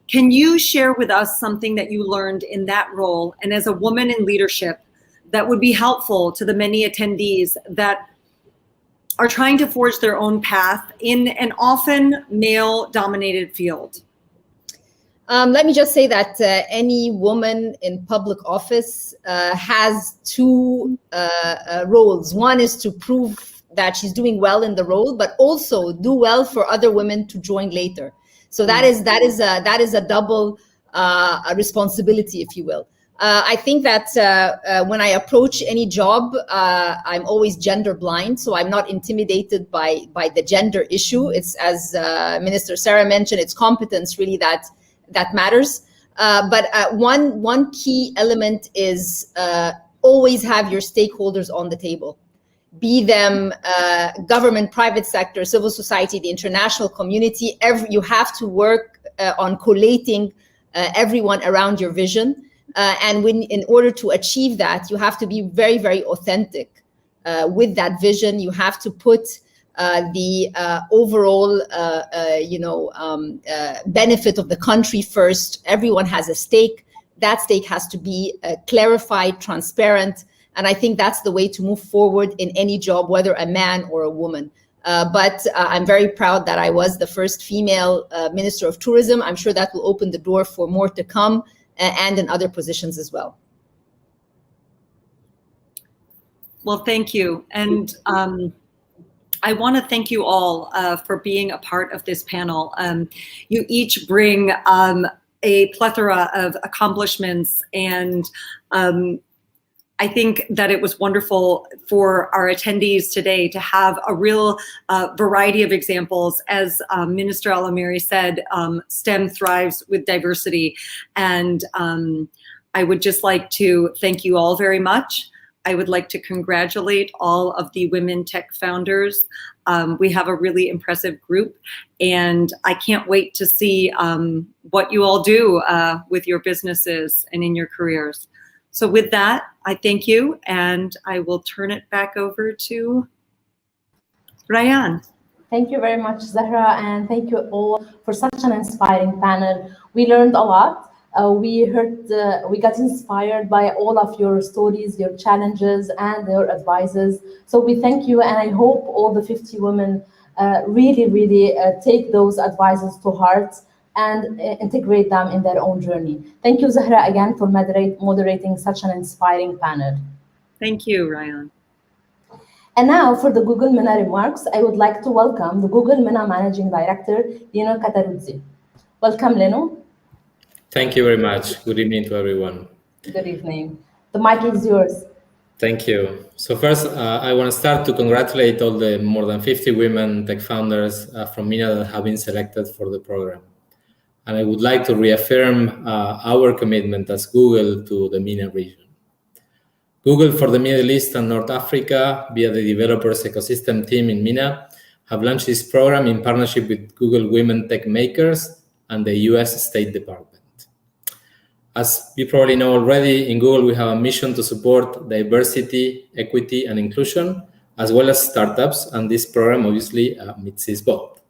Can you share with us something that you learned in that role and as a woman in leadership that would be helpful to the many attendees that are trying to forge their own path in an often male-dominated field? Let me just say that any woman in public office has 2 roles. One is to prove that she's doing well in the role, but also do well for other women to join later. So that is a double responsibility, if you will. I think that when I approach any job, I'm always gender blind, so I'm not intimidated by the gender issue. It's, as Minister Sarah mentioned, it's competence really that matters. But one key element is always have your stakeholders on the table. Be them government, private sector, civil society, the international community. You have to work on collating everyone around your vision. And in order to achieve that, you have to be very, very authentic with that vision. You have to put the overall, benefit of the country first. Everyone has a stake. That stake has to be clarified, transparent. And I think that's the way to move forward in any job, whether a man or a woman. But I'm very proud that I was the first female Minister of Tourism. I'm sure that will open the door for more to come and in other positions as well. Well, thank you. And I want to thank you all for being a part of this panel. You each bring a plethora of accomplishments, and I think that it was wonderful for our attendees today to have a real variety of examples. As Minister Al-Amiri said, STEM thrives with diversity, and I would just like to thank you all very much. I would like to congratulate all of the Women Tech Founders. We have a really impressive group, and I can't wait to see what you all do with your businesses and in your careers. So with that, I thank you, and I will turn it back over to Ryan. Thank you very much, Zahra, and thank you all for such an inspiring panel. We learned a lot. We got inspired by all of your stories, your challenges, and your advices. So we thank you, and I hope all the 50 women really take those advices to heart and integrate them in their own journey. Thank you, Zahra, again for moderating such an inspiring panel. Thank you, Ryan. And now for the Google MENA remarks, I would like to welcome the Google MENA Managing Director, Lino Kataruzzi. Welcome, Lino. Thank you very much. Good evening to everyone. Good evening. The mic is yours. Thank you. So first, I want to start to congratulate all the more than 50 women tech founders from MENA that have been selected for the program. And I would like to reaffirm our commitment as Google to the MENA region. Google for the Middle East and North Africa, via the Developers Ecosystem team in MENA, have launched this program in partnership with Google Women Tech Makers and the US State Department. As you probably know already, in Google, we have a mission to support diversity, equity, and inclusion, as well as startups, and this program obviously meets this both.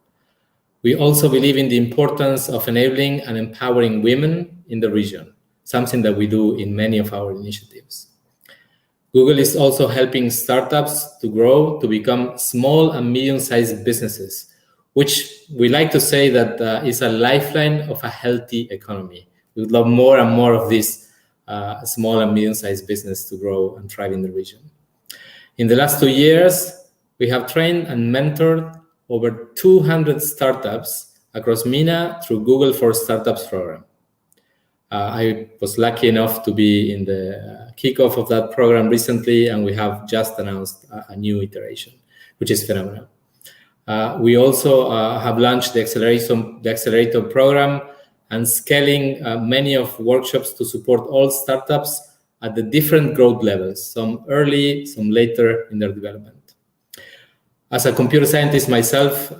We also believe in the importance of enabling and empowering women in the region, something that we do in many of our initiatives. Google is also helping startups to grow, to become small and medium-sized businesses, which we like to say that is a lifeline of a healthy economy. We would love more and more of this small and medium-sized business to grow and thrive in the region. In the last 2 years, we have trained and mentored over 200 startups across MENA through Google for Startups program. I was lucky enough to be in the kickoff of that program recently, and we have just announced a new iteration, which is phenomenal. We also have launched the Accelerator program and scaling many of workshops to support all startups at the different growth levels, some early, some later in their development. As a computer scientist myself,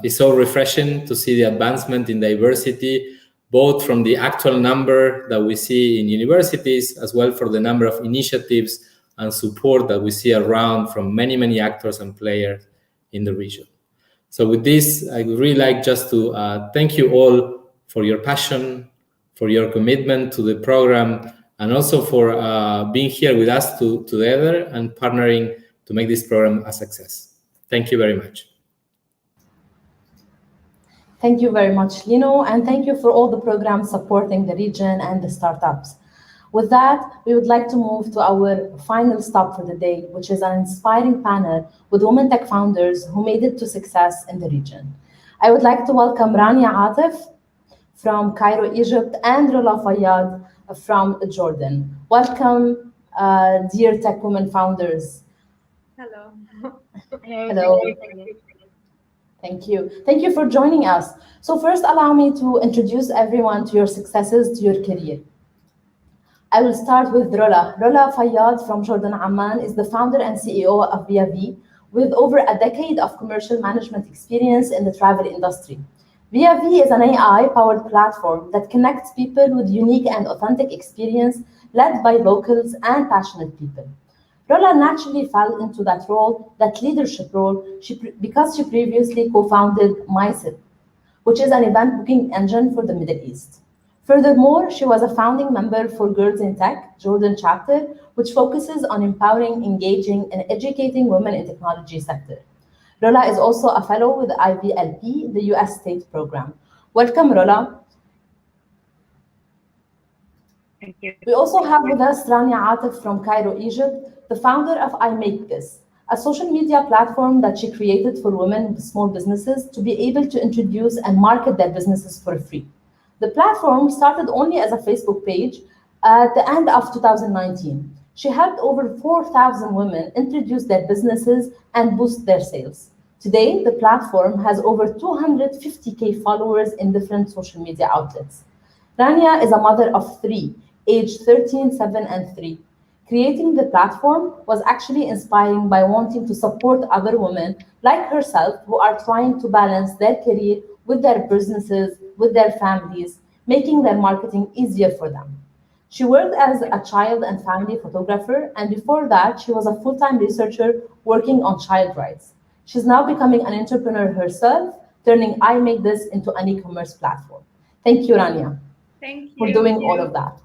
it's so refreshing to see the advancement in diversity, both from the actual number that we see in universities, as well for the number of initiatives and support that we see around from many, many actors and players in the region. So with this, I would really like just to thank you all for your passion, for your commitment to the program, and also for being here with us together and partnering to make this program a success. Thank you very much. Thank you very much, Lino, and thank you for all the programs supporting the region and the startups. With that, we would like to move to our final stop for the day, which is an inspiring panel with women tech founders who made it to success in the region. I would like to welcome Rania Atif from Cairo, Egypt, and Rola Fayyad from Jordan. Welcome, dear tech women founders. Hello. Hello. Thank you. Thank you for joining us. So first, allow me to introduce everyone to your successes, to your career. I will start with Rola. Rola Fayyad from Jordan, Amman is the founder and CEO of ViaV, with over a decade of commercial management experience in the travel industry. ViaV is an AI-powered platform that connects people with unique and authentic experience led by locals and passionate people. Rola naturally fell into that role, that leadership role, because she previously co-founded MySip, which is an event booking engine for the Middle East. Furthermore, she was a founding member for Girls in Tech, Jordan chapter, which focuses on empowering, engaging, and educating women in technology sector. Rola is also a fellow with IVLP, the US State Program. Welcome, Rola. Thank you. We also have with us Rania Atif from Cairo, Egypt, the founder of I Make This, a social media platform that she created for women with small businesses to be able to introduce and market their businesses for free. The platform started only as a Facebook page at the end of 2019. She helped over 4,000 women introduce their businesses and boost their sales. Today, the platform has over 250K followers in different social media outlets. Rania is a mother of 3, aged 13, 7, and 3. Creating the platform was actually inspiring by wanting to support other women like herself who are trying to balance their career with their businesses, with their families, making their marketing easier for them. She worked as a child and family photographer, and before that, she was a full time researcher working on child rights. She's now becoming an entrepreneur herself, turning I Make This into an e commerce platform. Thank you, Rania, Thank for you. doing all of that.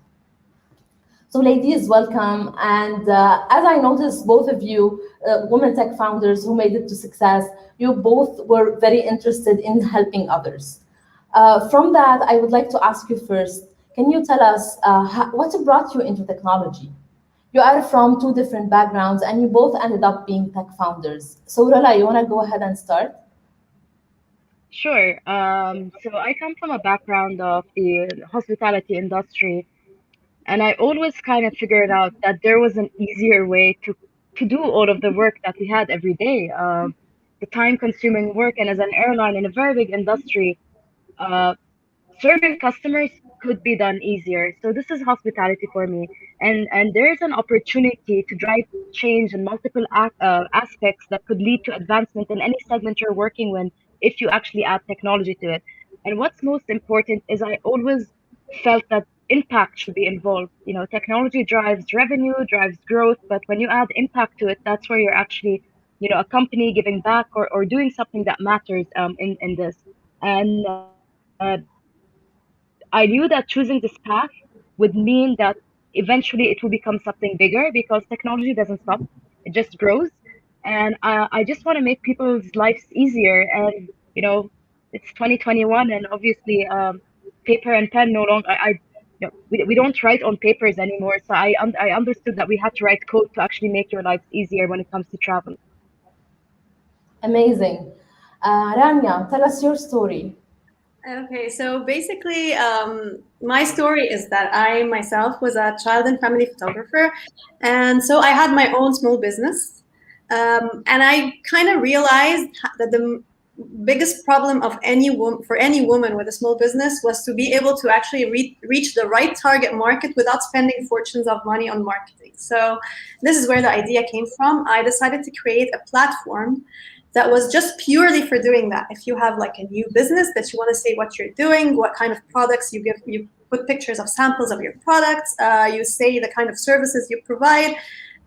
So, ladies, welcome. And as I noticed, both of you, women tech founders who made it to success, you both were very interested in helping others. From that, I would like to ask you first, can you tell us what brought you into technology? You are from two different backgrounds and you both ended up being tech founders. So Rola, you want to go ahead and start? Sure. So I come from a background of the hospitality industry, and I always kind of figured out that there was an easier way to do all of the work that we had every day. The time-consuming work, and as an airline in a very big industry, uh, serving customers could be done easier. So this is hospitality for me, and there is an opportunity to drive change in multiple aspects that could lead to advancement in any segment you're working with if you actually add technology to it. And what's most important is I always felt that impact should be involved. You know, technology drives revenue, drives growth, but when you add impact to it, that's where you're actually, you know, a company giving back or doing something that matters in this. And I knew that choosing this path would mean that eventually it will become something bigger because technology doesn't stop, it just grows. And I just want to make people's lives easier. And, you know, it's 2021, and obviously, paper and pen no longer, you know, we don't write on papers anymore. So I understood that we had to write code to actually make your lives easier when it comes to travel. Amazing. Rania, tell us your story. Okay, so basically, my story is that I myself was a child and family photographer, and so I had my own small business, and I kind of realized that the biggest problem of any woman with a small business was to be able to actually reach the right target market without spending fortunes of money on marketing. So this is where the idea came from. I decided to create a platform that was just purely for doing that. If you have like a new business that you want to say what you're doing, what kind of products you give, you put pictures of samples of your products, you say the kind of services you provide.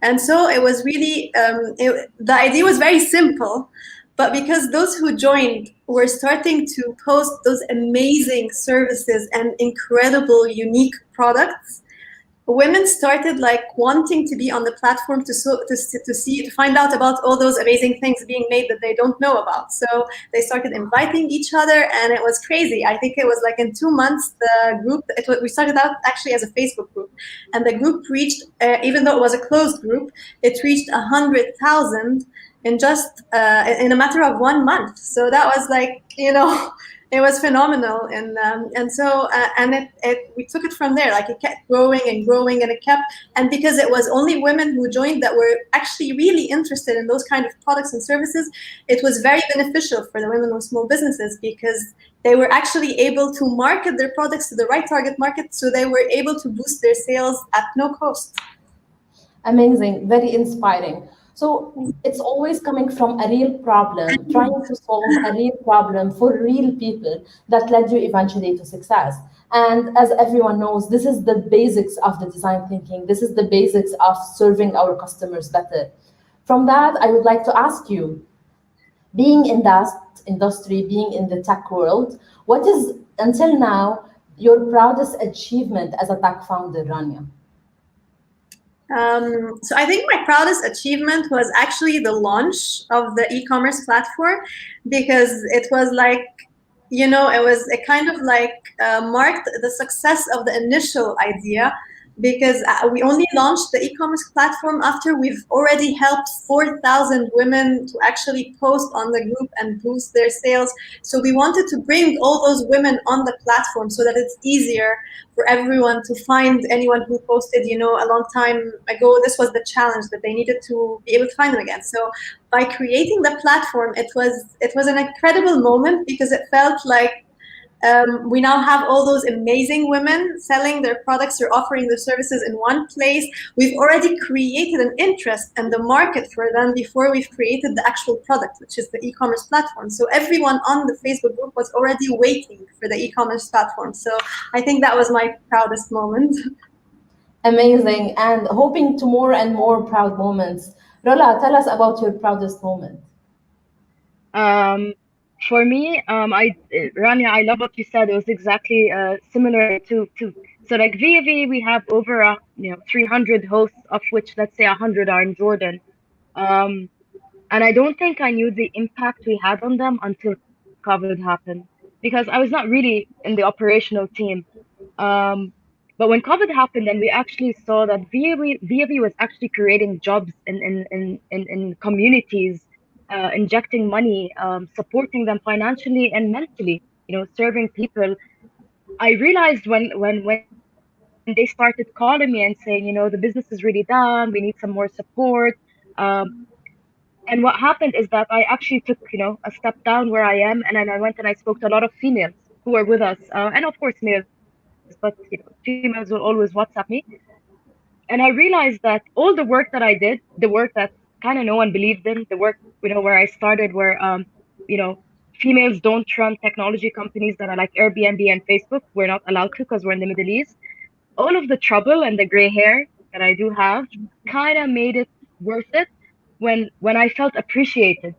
And so it was really, the idea was very simple, but because those who joined were starting to post those amazing services and incredible, unique products, women started like wanting to be on the platform to find out about all those amazing things being made that they don't know about. So they started inviting each other, and it was crazy. I think it was like in 2 months, the group, we started out actually as a Facebook group, and the group reached, even though it was a closed group, it reached 100,000 in just in a matter of 1 month. So that was like, you know, it was phenomenal. And so we took it from there. Like it kept growing and growing, and it kept, and because it was only women who joined that were actually really interested in those kind of products and services, it was very beneficial for the women with small businesses because they were actually able to market their products to the right target market, so they were able to boost their sales at no cost. Amazing, very inspiring. So it's always coming from a real problem, trying to solve a real problem for real people that led you eventually to success. And as everyone knows, this is the basics of the design thinking. This is the basics of serving our customers better. From that, I would like to ask you, being in that industry, being in the tech world, what is, until now, your proudest achievement as a tech founder, Rania? So I think my proudest achievement was actually the launch of the e-commerce platform, because it was like, you know, it kind of like marked the success of the initial idea, because we only launched the e-commerce platform after we've already helped 4,000 women to actually post on the group and boost their sales. So we wanted to bring all those women on the platform so that it's easier for everyone to find anyone who posted, you know, a long time ago. This was the challenge, that they needed to be able to find them again. So by creating the platform, it was an incredible moment, because it felt like We now have all those amazing women selling their products or offering their services in one place. We've already created an interest and the market for them before we've created the actual product, which is the e-commerce platform. So everyone on the Facebook group was already waiting for the e-commerce platform. So I think that was my proudest moment. Amazing, and hoping to more and more proud moments. Rola, tell us about your proudest moment. For me, Rania, I love what you said. It was exactly similar to so like VAV, we have over 300 hosts, of which let's say 100 are in Jordan. And I don't think I knew the impact we had on them until COVID happened, because I was not really in the operational team. But when COVID happened, and we actually saw that VAV was actually creating jobs in communities, injecting money, supporting them financially and mentally, serving people. I realized when they started calling me and saying, the business is really down, we need some more support. And what happened is that I actually took, a step down where I am, and then I went and I spoke to a lot of females who were with us, and of course males, but females will always WhatsApp me. And I realized that all the work that I did, the work that kind of no one believed in, the work, where I started, where, females don't run technology companies that are like Airbnb and Facebook. We're not allowed to because we're in the Middle East. All of the trouble and the gray hair that I do have kind of made it worth it when I felt appreciated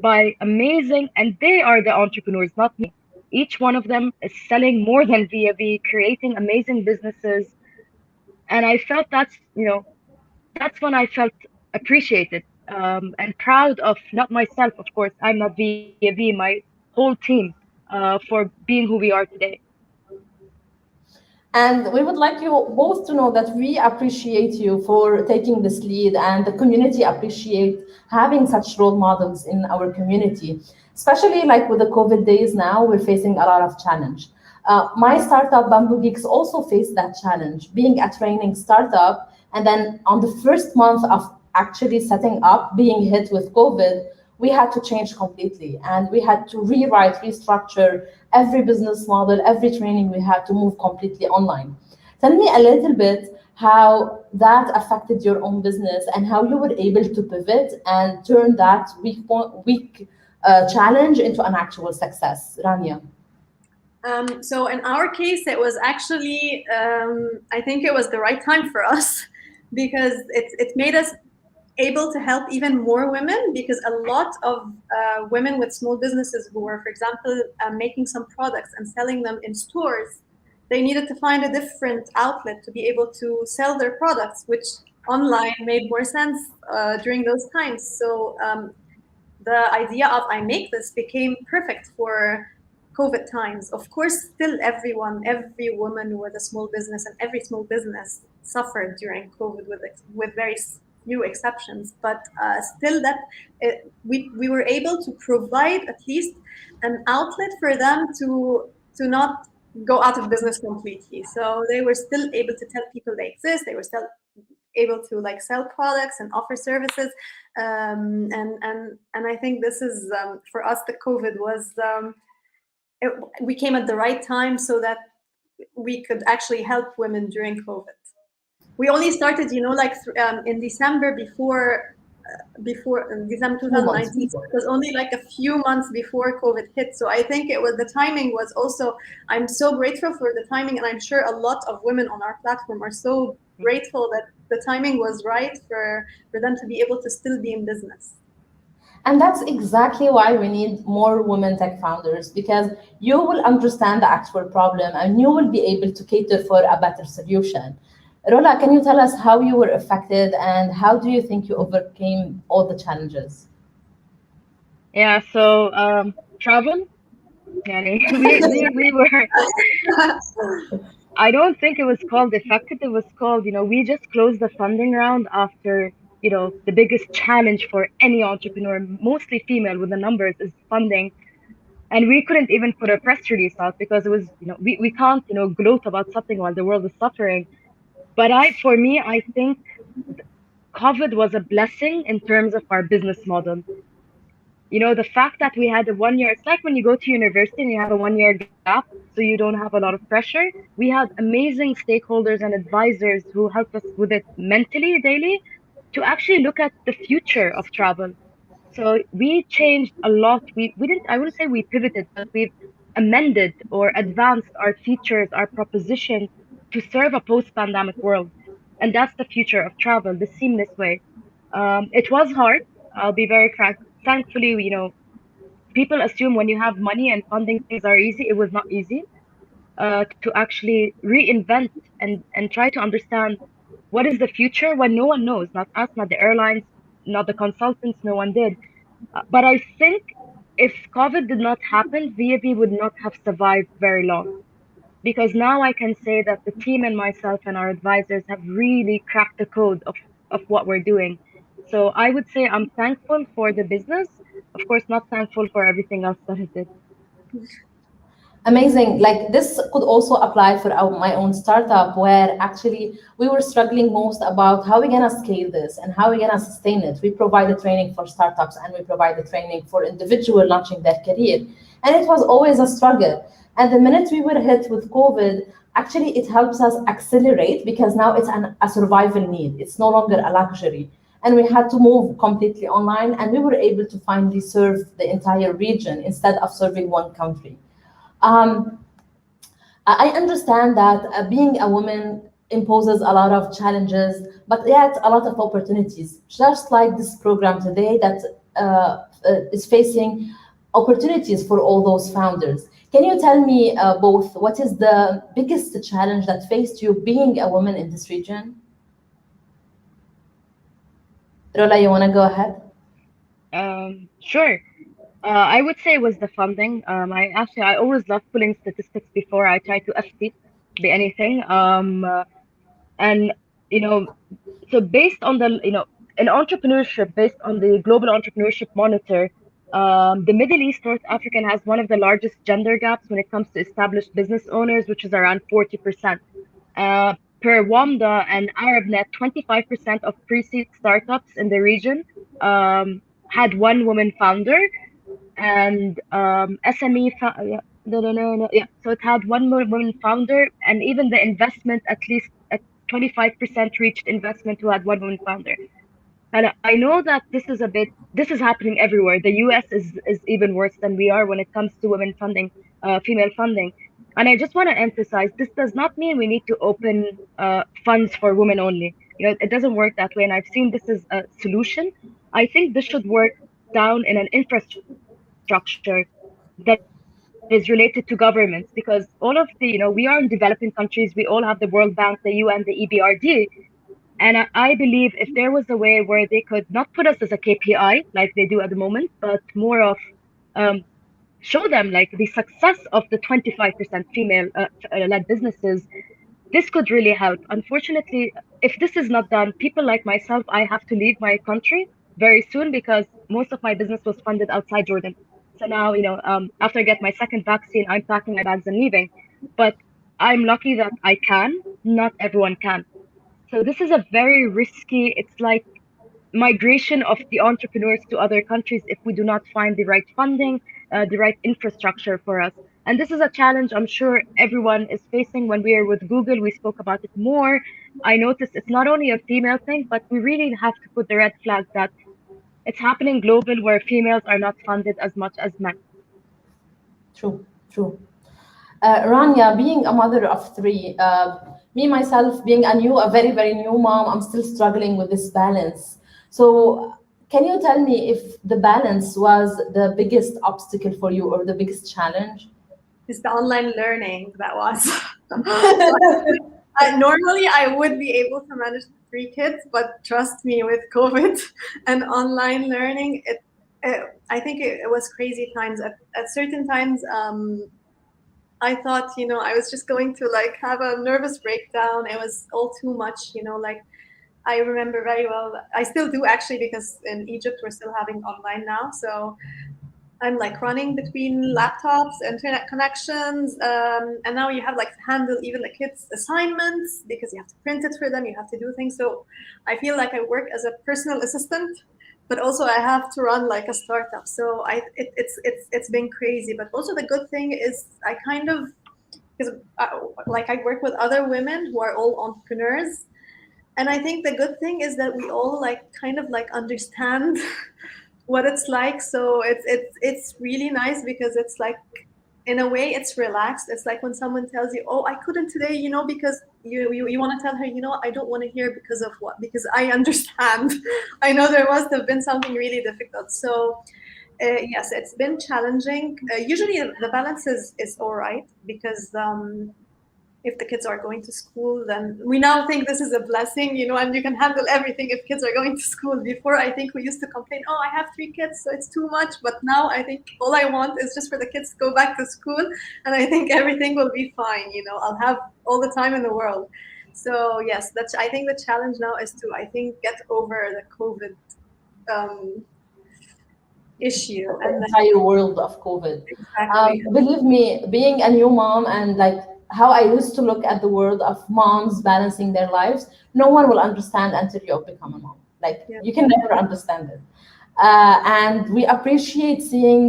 by amazing, and they are the entrepreneurs, not me. Each one of them is selling more than VAV, creating amazing businesses. And I felt that's when I felt appreciated, and proud of, not myself, of course, I'm not VAV, my whole team, for being who we are today. And we would like you both to know that we appreciate you for taking this lead, and the community appreciate having such role models in our community, especially like with the COVID days now, we're facing a lot of challenge. My startup, Bamboo Geeks, also faced that challenge, being a training startup, and then on the first month of actually setting up, being hit with COVID, we had to change completely, and we had to rewrite, restructure every business model, every training. We had to move completely online. Tell me a little bit how that affected your own business and how you were able to pivot and turn that weak challenge into an actual success. Rania. So in our case, it was actually, I think it was the right time for us, because it made us able to help even more women, because a lot of women with small businesses who were, for example, making some products and selling them in stores, they needed to find a different outlet to be able to sell their products, which online made more sense during those times. So the idea of I Make This became perfect for COVID times. Of course, still every woman with a small business and every small business suffered during COVID with very few exceptions, but still that we were able to provide at least an outlet for them to not go out of business completely. So they were still able to tell people they exist. They were still able to like sell products and offer services. And I think this is for us, the COVID was we came at the right time so that we could actually help women during COVID. We only started, like in December before December 2019. It was only like a few months before COVID hit. So I think the timing was also, I'm so grateful for the timing, and I'm sure a lot of women on our platform are so grateful that the timing was right for them to be able to still be in business. And that's exactly why we need more women tech founders, because you will understand the actual problem and you will be able to cater for a better solution. Rola, can you tell us how you were affected and how do you think you overcame all the challenges? Yeah, so travel. We were. I don't think it was called affected. It was called, we just closed the funding round after, the biggest challenge for any entrepreneur, mostly female with the numbers, is funding. And we couldn't even put a press release out because it was, we can't, gloat about something while the world is suffering. But for me, I think COVID was a blessing in terms of our business model. The fact that we had a 1 year, it's like when you go to university and you have a 1 year gap. so you don't have a lot of pressure. We had amazing stakeholders and advisors who helped us with it mentally daily to actually look at the future of travel. So we changed a lot. We didn't, I wouldn't say we pivoted, but we've amended or advanced our features, our proposition to serve a post-pandemic world. And that's the future of travel, the seamless way. It was hard. I'll be very frank. Thankfully, people assume when you have money and funding, things are easy. It was not easy to actually reinvent and try to understand what is the future when no one knows, not us, not the airlines, not the consultants, no one did. But I think if COVID did not happen, VAB would not have survived very long. Because now I can say that the team and myself and our advisors have really cracked the code of what we're doing. So I would say I'm thankful for the business. Of course, not thankful for everything else that it did. Amazing. Like this could also apply for my own startup, where actually we were struggling most about how we're gonna scale this and how we're gonna sustain it. We provide the training for startups and we provide the training for individual launching their career. And it was always a struggle. And the minute we were hit with COVID, actually it helps us accelerate because now it's a survival need. It's no longer a luxury. And we had to move completely online, and we were able to finally serve the entire region instead of serving one country. I understand that being a woman imposes a lot of challenges, but yet a lot of opportunities, just like this program today that is facing opportunities for all those founders. Can you tell me both, what is the biggest challenge that faced you being a woman in this region? Rola, you want to go ahead? Sure. I would say it was the funding. I always love pulling statistics before I try to estimate anything. And so based on in entrepreneurship, based on the Global Entrepreneurship Monitor, the Middle East, North Africa has one of the largest gender gaps when it comes to established business owners, which is around 40%. Per WAMDA and ArabNet, 25% of pre-seed startups in the region had one woman founder, and SME, so it had one woman founder, and even the investment, at least at 25% reached investment who had one woman founder. And I know that this is happening everywhere. The US is even worse than we are when it comes to women funding, female funding. And I just want to emphasize, this does not mean we need to open funds for women only. It doesn't work that way. And I've seen this as a solution. I think this should work down in an infrastructure that is related to governments, because all of we are in developing countries. We all have the World Bank, the UN, the EBRD. And I believe if there was a way where they could not put us as a KPI like they do at the moment, but more of show them like the success of the 25% female-led businesses, this could really help. Unfortunately, if this is not done, people like myself, I have to leave my country very soon because most of my business was funded outside Jordan. So now, after I get my second vaccine, I'm packing my bags and leaving. But I'm lucky that I can. Not everyone can. So this is a very risky, it's like migration of the entrepreneurs to other countries if we do not find the right funding, the right infrastructure for us. And this is a challenge I'm sure everyone is facing. When we are with Google, we spoke about it more. I noticed it's not only a female thing, but we really have to put the red flag that it's happening global where females are not funded as much as men. True. Rania, being a mother of three, me myself being a very, very new mom, I'm still struggling with this balance. So can you tell me if the balance was the biggest obstacle for you or the biggest challenge? It's the online learning that was. Normally, I would be able to manage 3 kids, but trust me, with COVID and online learning, I think it was crazy times. At certain times, I thought, I was just going to have a nervous breakdown. It was all too much, I remember very well. I still do actually, because in Egypt, we're still having online now. So I'm running between laptops, internet connections. And now you have to handle even the kids' assignments because you have to print it for them. You have to do things. So I feel like I work as a personal assistant, but also I have to run a startup. So it's been crazy. But also the good thing is I kind of because like I work with other women who are all entrepreneurs, and I think the good thing is that we all like kind of like understand what it's like. So it's really nice because it's like, in a way, it's relaxed. It's like when someone tells you, "Oh, I couldn't today," because you want to tell her, I don't want to hear because of what, because I understand. I know there must have been something really difficult. So yes, it's been challenging. Usually the balance is all right, because if the kids are going to school, then we now think this is a blessing, and you can handle everything if kids are going to school. Before, I think we used to complain, "Oh, I have 3 kids, so it's too much." But now I think all I want is just for the kids to go back to school, and I think everything will be fine. I'll have all the time in the world. So yes, I think the challenge now is to, I think, get over the COVID issue. The entire world of COVID. Exactly. Believe me, being a new mom and like how I used to look at the world of moms balancing their lives, no one will understand until you become a mom. Like you can never understand it. And we appreciate seeing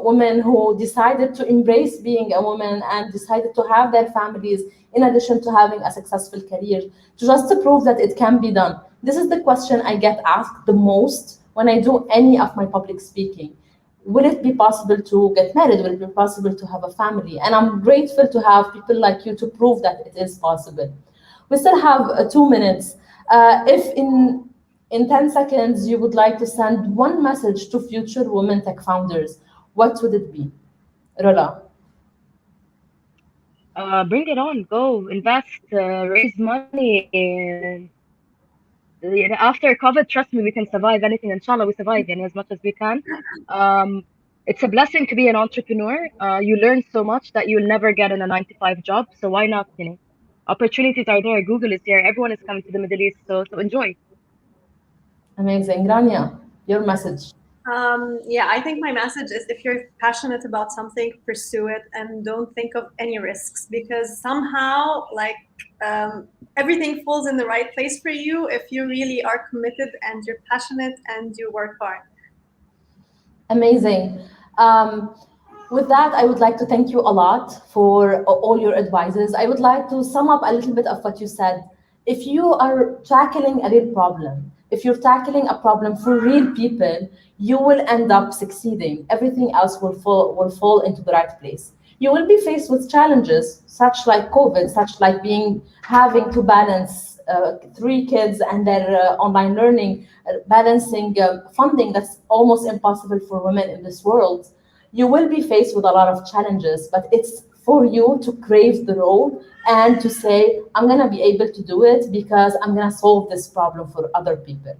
women who decided to embrace being a woman and decided to have their families in addition to having a successful career, just to prove that it can be done. This is the question I get asked the most when I do any of my public speaking. Will it be possible to get married? Will it be possible to have a family? And I'm grateful to have people like you to prove that it is possible. We still have 2 minutes. If in 10 seconds you would like to send one message to future women tech founders, what would it be? Rola. Bring it on, go invest, raise money. And after COVID, trust me, we can survive anything. Inshallah, we survive as much as we can. It's a blessing to be an entrepreneur. You learn so much that you'll never get in a 9-to-5 job. So why not? Opportunities are there. Google is there. Everyone is coming to the Middle East. So enjoy. Amazing. Rania, your message. Yeah, I think my message is, if you're passionate about something, pursue it and don't think of any risks, because somehow everything falls in the right place for you if you really are committed and you're passionate and you work hard. Amazing. With that, I would like to thank you a lot for all your advices. I would like to sum up a little bit of what you said. If you are tackling a real problem, if you're tackling a problem for real people, you will end up succeeding. Everything else will fall into the right place. You will be faced with challenges, such like COVID, such like having to balance 3 kids and their online learning, balancing funding that's almost impossible for women in this world. You will be faced with a lot of challenges, but it's for you to crave the role and to say, I'm going to be able to do it because I'm going to solve this problem for other people.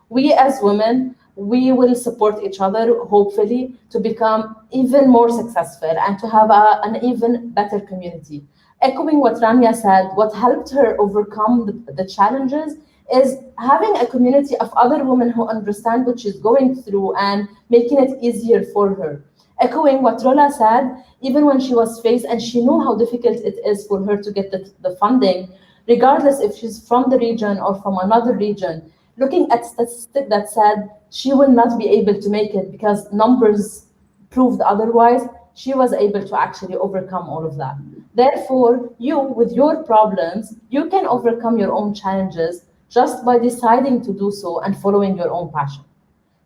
We as women, we will support each other, hopefully, to become even more successful and to have an even better community. Echoing what Rania said, what helped her overcome the challenges is having a community of other women who understand what she's going through and making it easier for her. Echoing what Rola said, even when she was faced and she knew how difficult it is for her to get the funding, regardless if she's from the region or from another region, looking at statistics that said she will not be able to make it because numbers proved otherwise, she was able to actually overcome all of that. Therefore, you, with your problems, you can overcome your own challenges just by deciding to do so and following your own passion.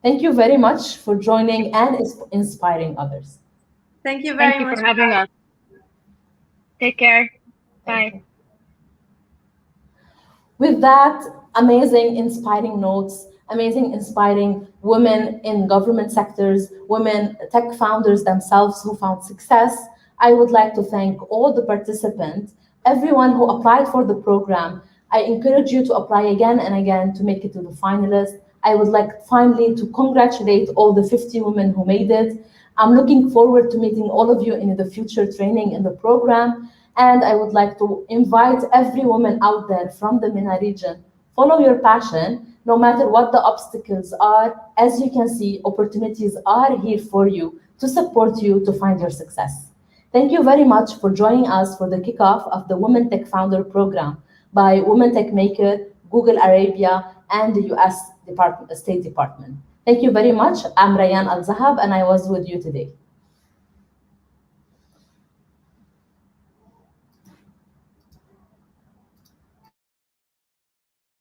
Thank you very much for joining and inspiring others. Thank you very much for having us. Take care. Bye. With that amazing, inspiring notes, amazing, inspiring women in government sectors, women tech founders themselves who found success, I would like to thank all the participants, everyone who applied for the program. I encourage you to apply again and again to make it to the finalists. I would like finally to congratulate all the 50 women who made it. I'm looking forward to meeting all of you in the future training in the program. And I would like to invite every woman out there from the MENA region, follow your passion, no matter what the obstacles are. As you can see, opportunities are here for you to support you to find your success. Thank you very much for joining us for the kickoff of the Women Tech Founder Program by Women Tech Maker, Google Arabia, and the US State Department. Thank you very much. I'm Rayan Al-Zahab, and I was with you today.